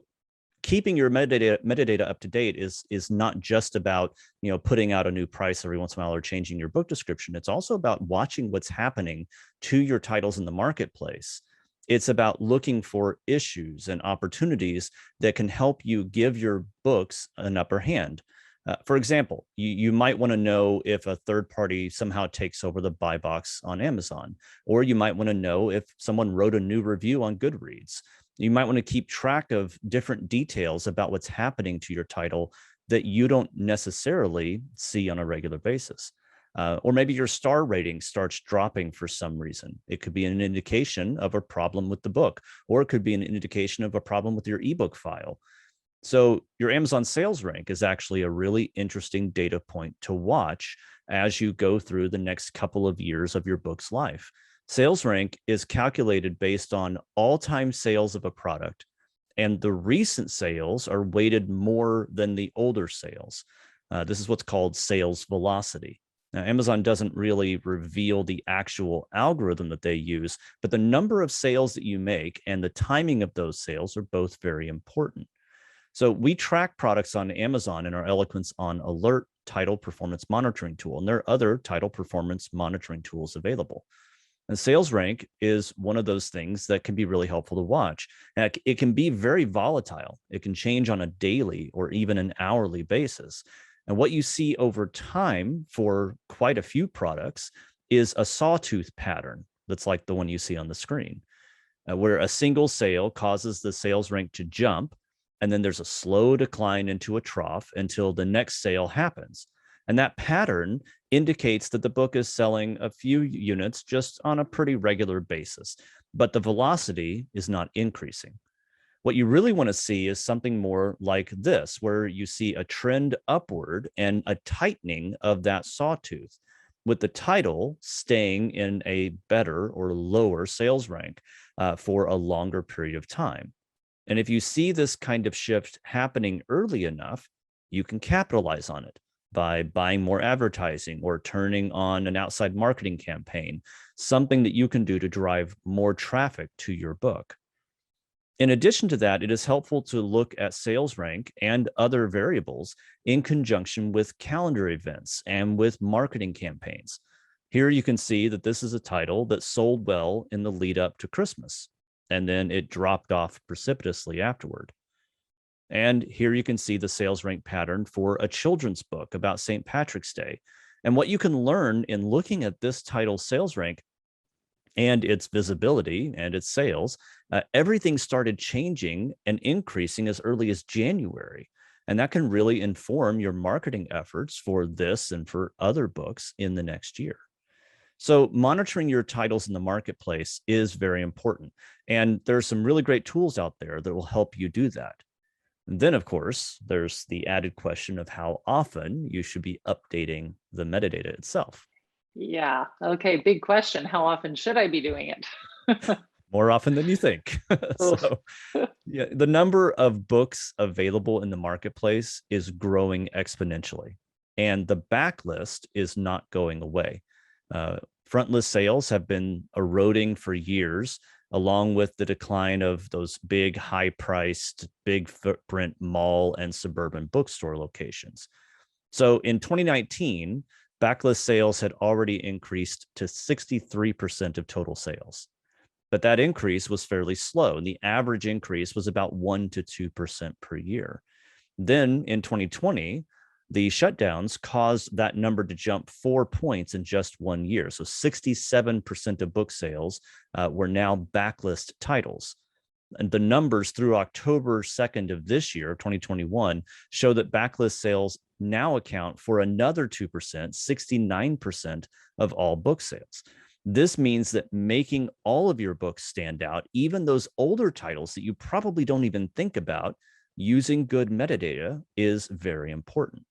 keeping your metadata up to date is not just about, you know, putting out a new price every once in a while or changing your book description. It's also about watching what's happening to your titles in the marketplace. It's about looking for issues and opportunities that can help you give your books an upper hand. For example, you might want to know if a third party somehow takes over the buy box on Amazon, or you might want to know if someone wrote a new review on Goodreads. You might want to keep track of different details about what's happening to your title that you don't necessarily see on a regular basis. Or maybe your star rating starts dropping for some reason. It could be an indication of a problem with the book, or it could be an indication of a problem with your ebook file. So your Amazon sales rank is actually a really interesting data point to watch as you go through the next couple of years of your book's life. Sales rank is calculated based on all-time sales of a product, and the recent sales are weighted more than the older sales. This is what's called sales velocity. Now, Amazon doesn't really reveal the actual algorithm that they use, but the number of sales that you make and the timing of those sales are both very important. So we track products on Amazon in our Eloquence on Alert title performance monitoring tool, and there are other title performance monitoring tools available. And sales rank is one of those things that can be really helpful to watch. And it can be very volatile. It can change on a daily or even an hourly basis. And what you see over time for quite a few products is a sawtooth pattern that's like the one you see on the screen, where a single sale causes the sales rank to jump, and then there's a slow decline into a trough until the next sale happens. And that pattern indicates that the book is selling a few units just on a pretty regular basis, but the velocity is not increasing. What you really want to see is something more like this, where you see a trend upward and a tightening of that sawtooth, with the title staying in a better or lower sales rank for a longer period of time. And if you see this kind of shift happening early enough, you can capitalize on it by buying more advertising or turning on an outside marketing campaign, something that you can do to drive more traffic to your book. In addition to that, it is helpful to look at sales rank and other variables in conjunction with calendar events and with marketing campaigns. Here you can see that this is a title that sold well in the lead up to Christmas, and then it dropped off precipitously afterward. And here you can see the sales rank pattern for a children's book about St. Patrick's Day. And what you can learn in looking at this title's sales rank and its visibility and its sales, everything started changing and increasing as early as January. And that can really inform your marketing efforts for this and for other books in the next year. So monitoring your titles in the marketplace is very important. And there's some really great tools out there that will help you do that. And then, of course, there's the added question of how often you should be updating the metadata itself. Yeah. Okay. Big question. How often should I be doing it? More often than you think. So, yeah, the number of books available in the marketplace is growing exponentially, and the backlist is not going away. Frontlist sales have been eroding for years, along with the decline of those big, high-priced, big footprint mall and suburban bookstore locations. So in 2019, backlist sales had already increased to 63% of total sales. But that increase was fairly slow, and the average increase was about 1 to 2% per year. Then in 2020, the shutdowns caused that number to jump 4 points in just 1 year. So 67% of book sales were now backlist titles. And the numbers through October 2nd of this year, 2021, show that backlist sales now account for another 2%, 69% of all book sales. This means that making all of your books stand out, even those older titles that you probably don't even think about, using good metadata is very important.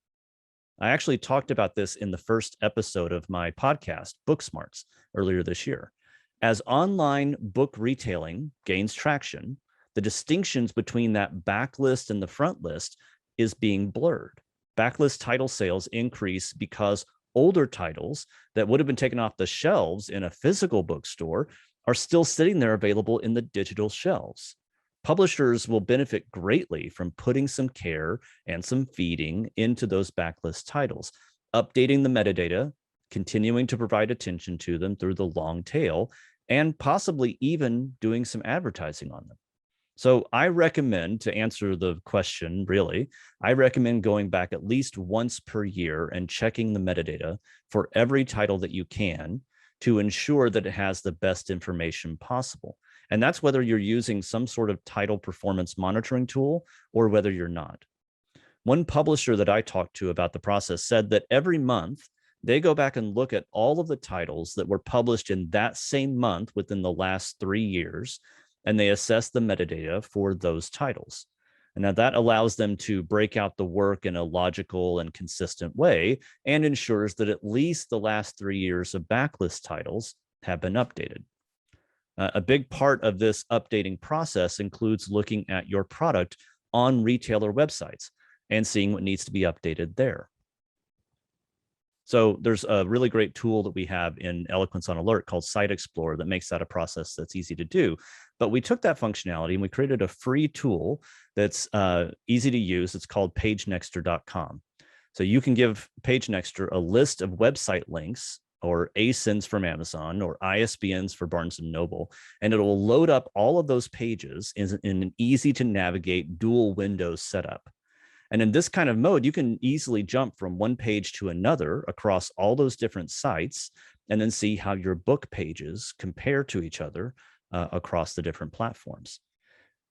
I actually talked about this in the first episode of my podcast, Book Smarts, earlier this year. As online book retailing gains traction, the distinctions between that backlist and the front list is being blurred. Backlist title sales increase because older titles that would have been taken off the shelves in a physical bookstore are still sitting there available in the digital shelves. Publishers will benefit greatly from putting some care and some feeding into those backlist titles, updating the metadata, continuing to provide attention to them through the long tail, and possibly even doing some advertising on them. So I recommend, to answer the question, really, I recommend going back at least once per year and checking the metadata for every title that you can to ensure that it has the best information possible. And that's whether you're using some sort of title performance monitoring tool or whether you're not. One publisher that I talked to about the process said that every month they go back and look at all of the titles that were published in that same month within the last 3 years, and they assess the metadata for those titles. And now that allows them to break out the work in a logical and consistent way and ensures that at least the last 3 years of backlist titles have been updated. A big part of this updating process includes looking at your product on retailer websites and seeing what needs to be updated there. So there's a really great tool that we have in Eloquence on Alert called Site Explorer that makes that a process that's easy to do. But we took that functionality and we created a free tool that's easy to use. It's called Pagenexter.com. So you can give Pagenexter a list of website links or ASINs from Amazon or ISBNs for Barnes & Noble, and it'll load up all of those pages in an easy to navigate dual windows setup. And in this kind of mode, you can easily jump from one page to another across all those different sites and then see how your book pages compare to each other across the different platforms.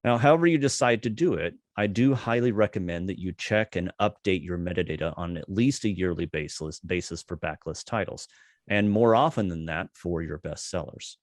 Now, however you decide to do it, I do highly recommend that you check and update your metadata on at least a yearly basis for backlist titles, and more often than that for your bestsellers.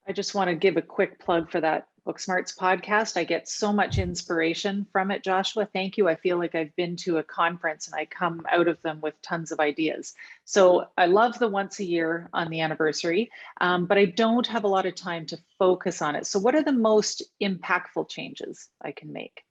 I just want to give a quick plug for that Book Smarts podcast. I get so much inspiration from it, Joshua. Thank you. I feel like I've been to a conference and I come out of them with tons of ideas. So I love the once a year on the anniversary, but I don't have a lot of time to focus on it. So what are the most impactful changes I can make?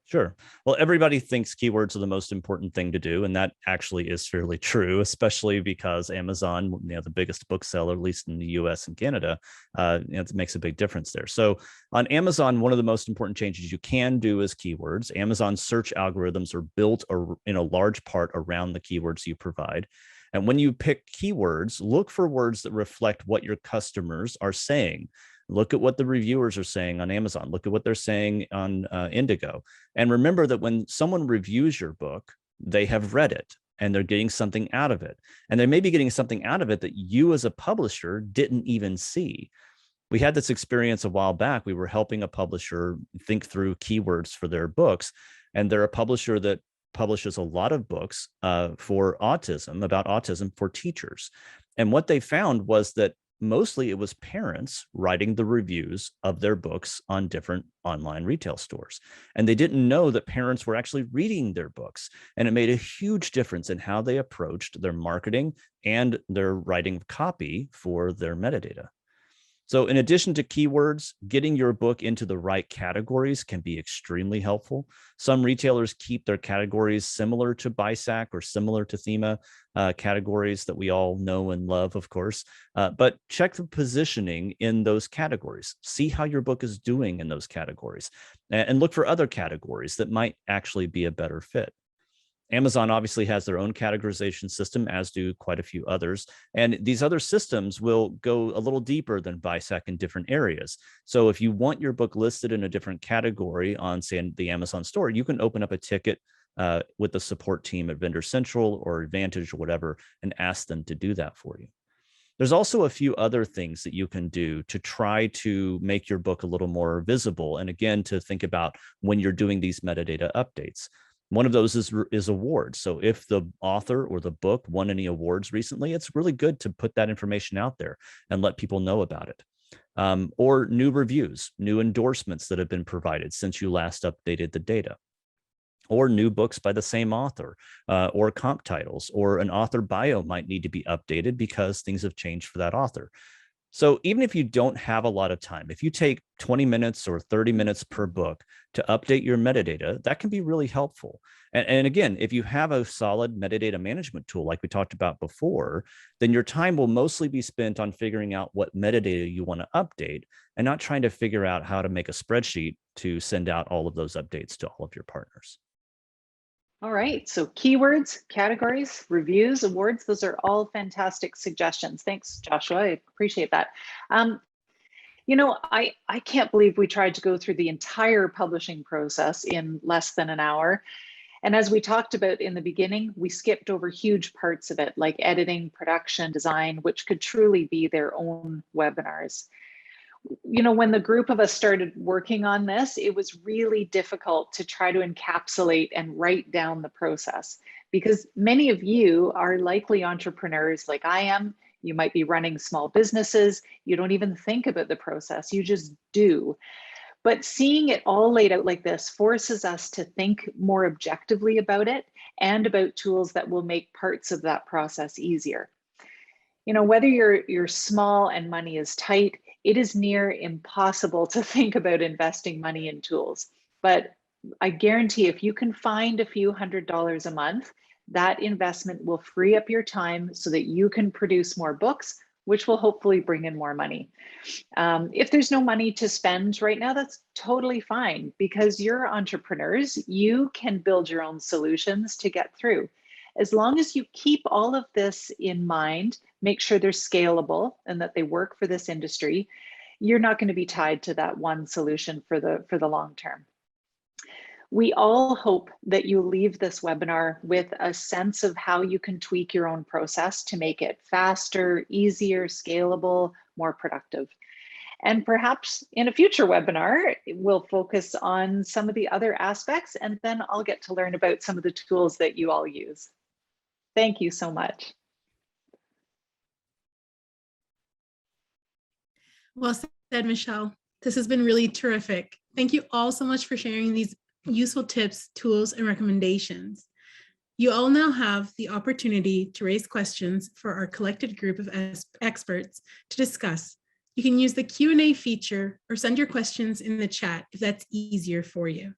Sure. Well, everybody thinks keywords are the most important thing to do, and that actually is fairly true, especially because Amazon, the biggest bookseller, at least in the US and Canada, it makes a big difference there. So on Amazon, one of the most important changes you can do is keywords. Amazon's search algorithms are built in a large part around the keywords you provide. And when you pick keywords, look for words that reflect what your customers are saying. Look at what the reviewers are saying on Amazon. Look at what they're saying on Indigo. And remember that when someone reviews your book, they have read it and they're getting something out of it. And they may be getting something out of it that you as a publisher didn't even see. We had this experience a while back. We were helping a publisher think through keywords for their books. And they're a publisher that publishes a lot of books for autism, about autism for teachers. And what they found was that mostly it was parents writing the reviews of their books on different online retail stores. And they didn't know that parents were actually reading their books. And it made a huge difference in how they approached their marketing and their writing copy for their metadata. So in addition to keywords, getting your book into the right categories can be extremely helpful. Some retailers keep their categories similar to BISAC or similar to Thema categories that we all know and love, of course, but check the positioning in those categories. See how your book is doing in those categories and look for other categories that might actually be a better fit. Amazon obviously has their own categorization system, as do quite a few others. And these other systems will go a little deeper than BISAC in different areas. So if you want your book listed in a different category on, say, the Amazon store, you can open up a ticket with the support team at Vendor Central or Advantage or whatever, and ask them to do that for you. There's also a few other things that you can do to try to make your book a little more visible. And again, to think about when you're doing these metadata updates. One of those is awards. So if the author or the book won any awards recently, it's really good to put that information out there and let people know about it. Or new reviews, new endorsements that have been provided since you last updated the data. or new books by the same author, or comp titles, or an author bio might need to be updated because things have changed for that author. So even if you don't have a lot of time, if you take 20 minutes or 30 minutes per book to update your metadata, that can be really helpful. And again, if you have a solid metadata management tool, like we talked about before, then your time will mostly be spent on figuring out what metadata you want to update and not trying to figure out how to make a spreadsheet to send out all of those updates to all of your partners. All right, so keywords, categories, reviews, awards, those are all fantastic suggestions. Thanks, Joshua, I appreciate that. You know, I can't believe we tried to go through the entire publishing process in less than an hour. And as we talked about in the beginning, we skipped over huge parts of it, like editing, production, design, which could truly be their own webinars. You know, when the group of us started working on this, it was really difficult to try to encapsulate and write down the process, because many of you are likely entrepreneurs like I am. You might be running small businesses. You don't even think about the process, you just do. But seeing it all laid out like this forces us to think more objectively about it and about tools that will make parts of that process easier. You know, whether you're small and money is tight, it is near impossible to think about investing money in tools. But I guarantee if you can find a few $100s a month, that investment will free up your time so that you can produce more books, which will hopefully bring in more money. If there's no money to spend right now, that's totally fine, because you're entrepreneurs. You can build your own solutions to get through. As long as you keep all of this in mind, make sure they're scalable and that they work for this industry, you're not going to be tied to that one solution for the long term. We all hope that you leave this webinar with a sense of how you can tweak your own process to make it faster, easier, scalable, more productive. And perhaps in a future webinar, we'll focus on some of the other aspects, and then I'll get to learn about some of the tools that you all use. Thank you so much. Well said, Michelle. This has been really terrific. Thank you all so much for sharing these useful tips, tools, and recommendations. You all now have the opportunity to raise questions for our collected group of experts to discuss. You can use the Q&A feature or send your questions in the chat if that's easier for you.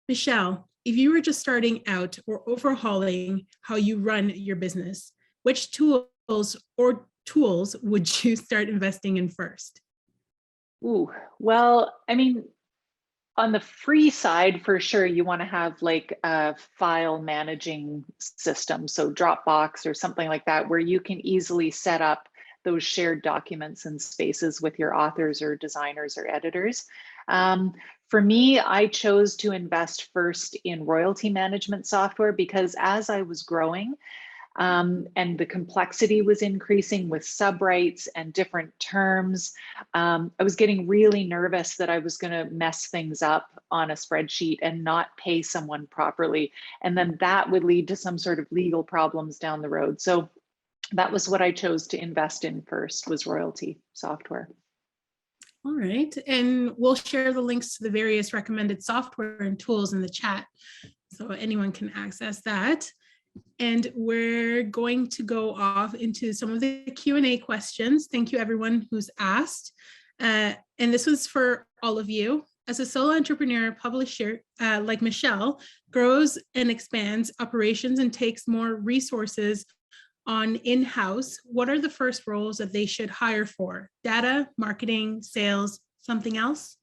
Michelle, if you were just starting out or overhauling how you run your business, which tools would you start investing in first? Ooh, well, I mean, on the free side, for sure, you want to have like a file managing system. So Dropbox or something like that, where you can easily set up those shared documents and spaces with your authors or designers or editors. For me, I chose to invest first in royalty management software because as I was growing, and the complexity was increasing with subrights and different terms, I was getting really nervous that I was going to mess things up on a spreadsheet and not pay someone properly. And then that would lead to some sort of legal problems down the road. So that was what I chose to invest in first, was royalty software. All right, and we'll share the links to the various recommended software and tools in the chat so anyone can access that. And we're going to go off into some of the Q&A questions. Thank you everyone who's asked. And this was for all of you. As a solo entrepreneur publisher, like Michelle, grows and expands operations and takes more resources on in-house, what are the first roles that they should hire for? Data, marketing, sales, something else?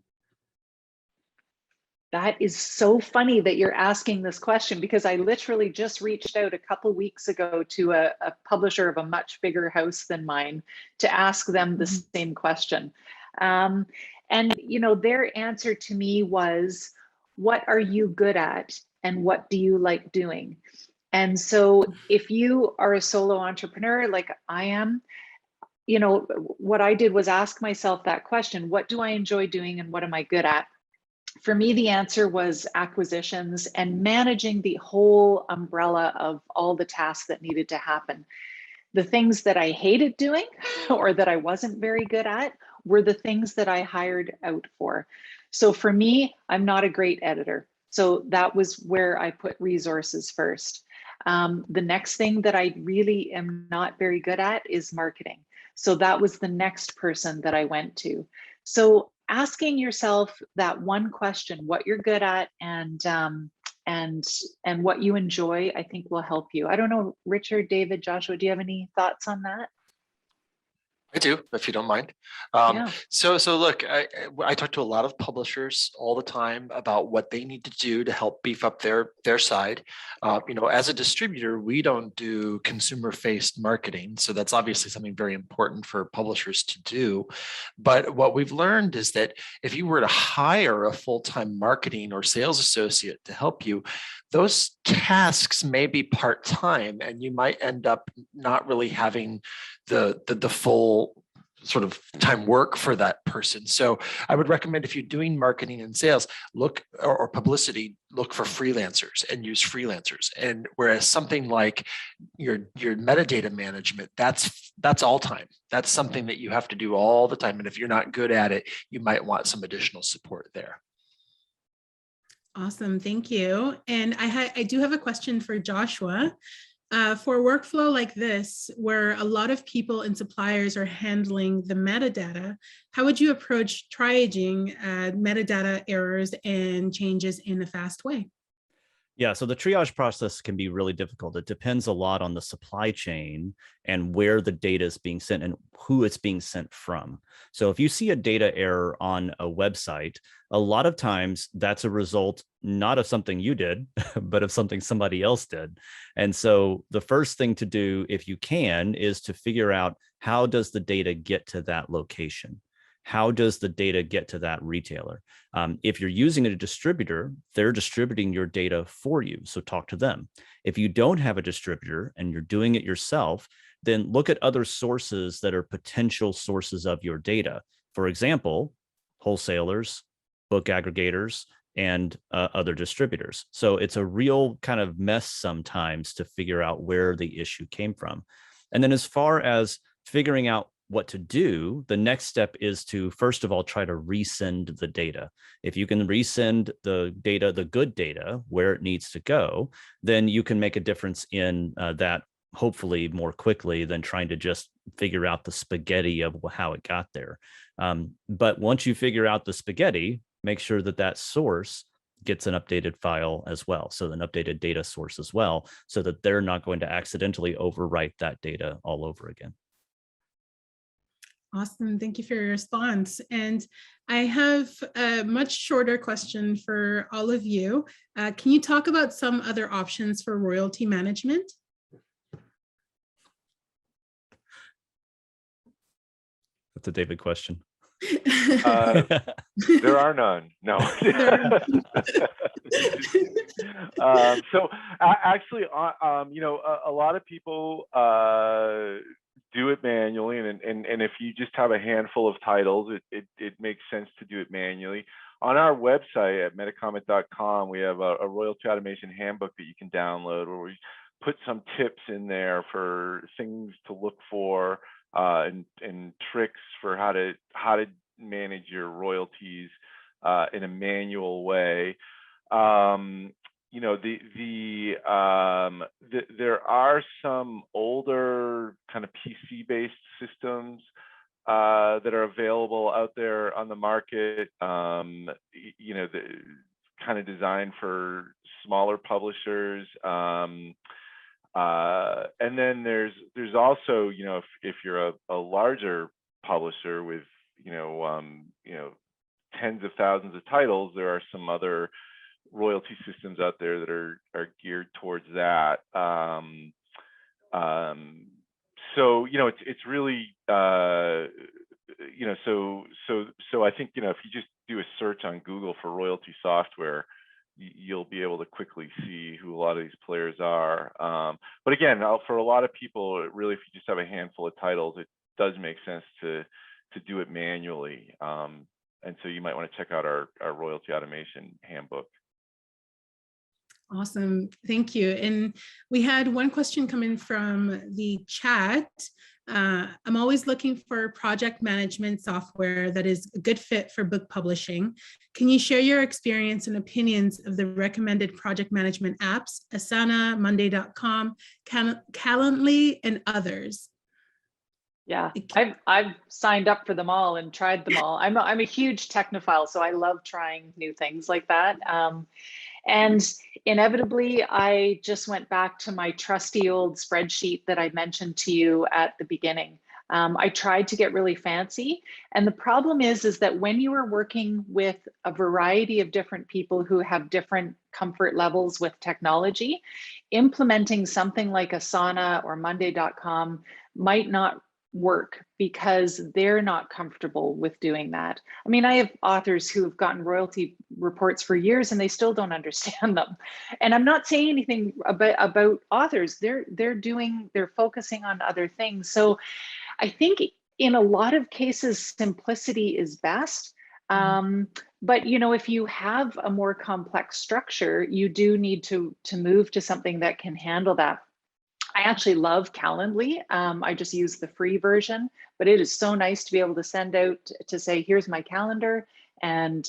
That is so funny that you're asking this question, because I literally just reached out a couple weeks ago to a publisher of a much bigger house than mine to ask them the same question. And you know, their answer to me was, what are you good at and what do you like doing? And so if you are a solo entrepreneur like I am, you know, what I did was ask myself that question: what do I enjoy doing and what am I good at? For me, the answer was acquisitions and managing the whole umbrella of all the tasks that needed to happen. The things that I hated doing or that I wasn't very good at were the things that I hired out for. So for me, I'm not a great editor. So that was where I put resources first. The next thing that I really am not very good at is marketing. So that was the next person that I went to. So asking yourself that one question, what you're good at and what you enjoy, I think will help you. I don't know, Richard, David, Joshua, do you have any thoughts on that? I do, if you don't mind. Yeah. So look, I talk to a lot of publishers all the time about what they need to do to help beef up their side. As a distributor, we don't do consumer-faced marketing, so that's obviously something very important for publishers to do. But what we've learned is that if you were to hire a full-time marketing or sales associate to help you, those tasks may be part-time, and you might end up not really having the full sort of time work for that person. So I would recommend, if you're doing marketing and sales, look or publicity, look for freelancers and use freelancers. And whereas something like your metadata management, that's all time. That's something that you have to do all the time. And if you're not good at it, you might want some additional support there. Awesome, thank you. And I do have a question for Joshua. For a workflow like this, where a lot of people and suppliers are handling the metadata, how would you approach triaging metadata errors and changes in a fast way? Yeah, so the triage process can be really difficult. It depends a lot on the supply chain and where the data is being sent and who it's being sent from. So if you see a data error on a website, a lot of times that's a result not of something you did, but of something somebody else did. And so the first thing to do, if you can, is to figure out, how does the data get to that location? How does the data get to that retailer? If you're using a distributor, they're distributing your data for you. So talk to them. If you don't have a distributor and you're doing it yourself, then look at other sources that are potential sources of your data. For example, wholesalers, book aggregators, and other distributors. So it's a real kind of mess sometimes to figure out where the issue came from. And then as far as figuring out what to do, the next step is to, first of all, try to resend the data. If you can resend the data, the good data, where it needs to go, then you can make a difference in that, hopefully more quickly than trying to just figure out the spaghetti of how it got there. But once you figure out the spaghetti, make sure that that source gets an updated file as well. So an updated data source as well, so that they're not going to accidentally overwrite that data all over again. Awesome, thank you for your response. And I have a much shorter question for all of you. Can you talk about some other options for royalty management? That's a David question. There are none. No. Actually, a lot of people do it manually, and if you just have a handful of titles, it makes sense to do it manually. On our website at metacomment.com, we have a royalty automation handbook that you can download, where we put some tips in there for things to look for, and tricks for how to manage your royalties in a manual way. There are some older kind of PC-based systems that are available out there on the market. The kind of designed for smaller publishers. And then there's also, if you're a larger publisher with tens of thousands of titles, there are some other royalty systems out there that are geared towards that. So it's really so I think if you just do a search on Google for royalty software, you'll be able to quickly see who a lot of these players are. But again, for a lot of people, really, if you just have a handful of titles, it does make sense to do it manually. And so you might want to check out our royalty automation handbook. Awesome. Thank you. And we had one question come in from the chat. I'm always looking for project management software that is a good fit for book publishing. Can you share your experience and opinions of the recommended project management apps, Asana, Monday.com, Calendly, and others? Yeah, I've signed up for them all and tried them all. I'm a huge technophile, so I love trying new things like that. And inevitably, I just went back to my trusty old spreadsheet that I mentioned to you at the beginning. I tried to get really fancy. And the problem is that when you are working with a variety of different people who have different comfort levels with technology, implementing something like Asana or Monday.com might not work because they're not comfortable with doing that. I mean, I have authors who have gotten royalty reports for years and they still don't understand them. And I'm not saying anything about authors. They're focusing on other things. So I think in a lot of cases, simplicity is best. But you know, if you have a more complex structure, you do need to move to something that can handle that. I actually love Calendly. I just use the free version, but it is so nice to be able to send out to say, here's my calendar and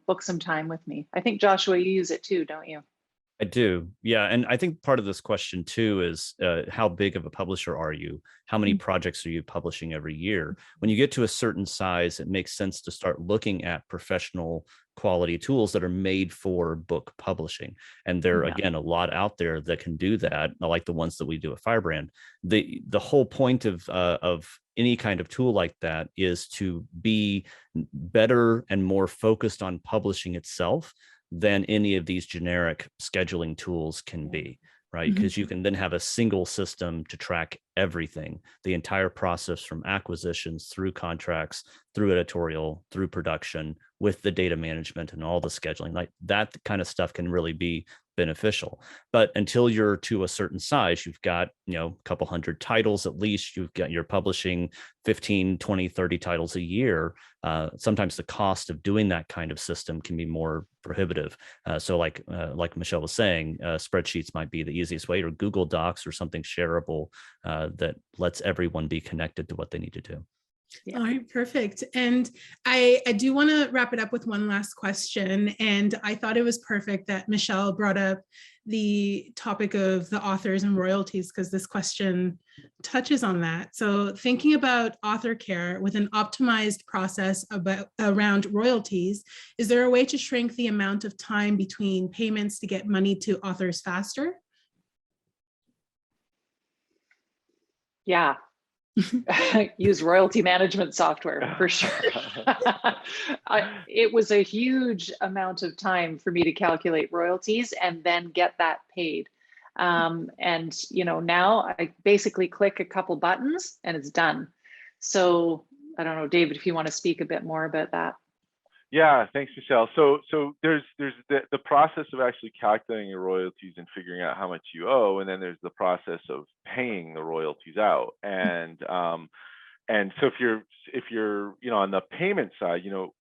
book some time with me. I think, Joshua, you use it too, don't you? I do. Yeah. And I think part of this question too is how big of a publisher are you? How many projects are you publishing every year? When you get to a certain size, it makes sense to start looking at professional quality tools that are made for book publishing. And there are, again, a lot out there that can do that, like the ones that we do at Firebrand. The whole point of any kind of tool like that is to be better and more focused on publishing itself than any of these generic scheduling tools can be, right? Because you can then have a single system to track everything, the entire process from acquisitions through contracts, through editorial, through production, with the data management and all the scheduling. Like that kind of stuff can really be beneficial. But until you're to a certain size, you've got, you know, a couple hundred titles at least, you're publishing 15, 20, 30 titles a year. Sometimes the cost of doing that kind of system can be more prohibitive. So like Michelle was saying, spreadsheets might be the easiest way, or Google Docs or something shareable that lets everyone be connected to what they need to do. Yeah. All right, perfect. And I do want to wrap it up with one last question. And I thought it was perfect that Michelle brought up the topic of the authors and royalties, because this question touches on that. So thinking about author care with an optimized process around royalties, is there a way to shrink the amount of time between payments to get money to authors faster? Yeah. Use royalty management software for sure. It was a huge amount of time for me to calculate royalties and then get that paid. And you know, now I basically click a couple buttons and it's done. So I don't know, David, if you want to speak a bit more about that. Yeah, thanks, Michelle. So there's the process of actually calculating your royalties and figuring out how much you owe, and then there's the process of paying the royalties out. And so if you're you know, on the payment side, you know,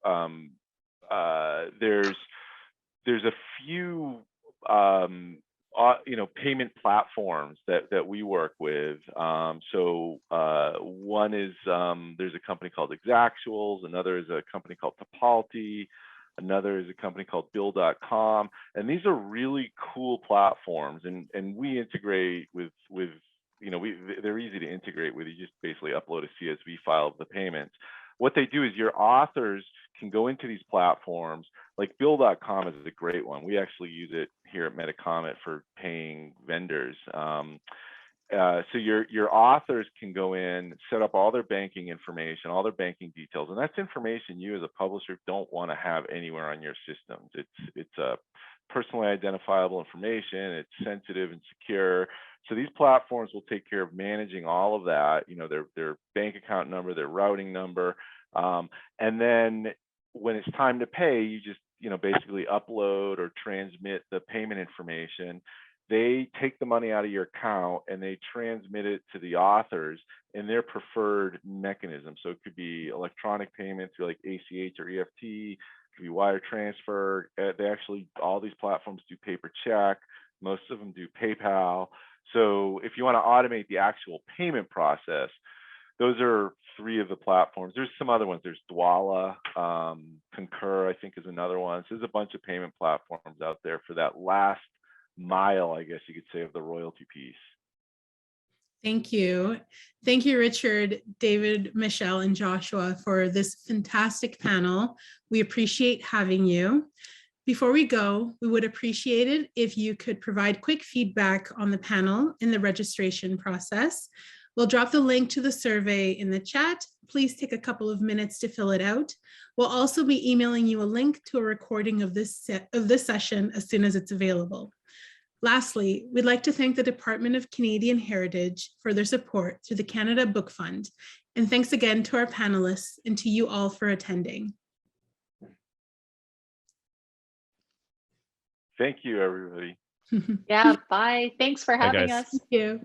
there's a few you know, payment platforms that we work with. So one is there's a company called Exactuals, another is a company called Topalty, another is a company called Bill.com, and these are really cool platforms, and we integrate with you know, they're easy to integrate with. You just basically upload a CSV file of the payments. What they do is your authors can go into these platforms. Like Bill.com is a great one. We actually use it here at Metacomet for paying vendors. So your authors can go in, set up all their banking information, all their banking details, and that's information you as a publisher don't want to have anywhere on your systems. It's a personally identifiable information. It's sensitive and secure. So these platforms will take care of managing all of that, you know, their bank account number, their routing number. And then when it's time to pay, you just, you know, basically upload or transmit the payment information. They take the money out of your account and they transmit it to the authors in their preferred mechanism. So it could be electronic payments through like ACH or EFT, it could be wire transfer. They actually, all these platforms do paper check. Most of them do PayPal. So if you want to automate the actual payment process, those are 3 of the platforms. There's some other ones. There's Dwala, Concur, I think is another one. So there's a bunch of payment platforms out there for that last mile, I guess you could say, of the royalty piece. Thank you. Thank you, Richard, David, Michelle, and Joshua for this fantastic panel. We appreciate having you. Before we go, we would appreciate it if you could provide quick feedback on the panel in the registration process. We'll drop the link to the survey in the chat. Please take a couple of minutes to fill it out. We'll also be emailing you a link to a recording of this session as soon as it's available. Lastly, we'd like to thank the Department of Canadian Heritage for their support through the Canada Book Fund. And thanks again to our panelists and to you all for attending. Thank you, everybody. Yeah, bye. Thanks for having guys. us. Thank you.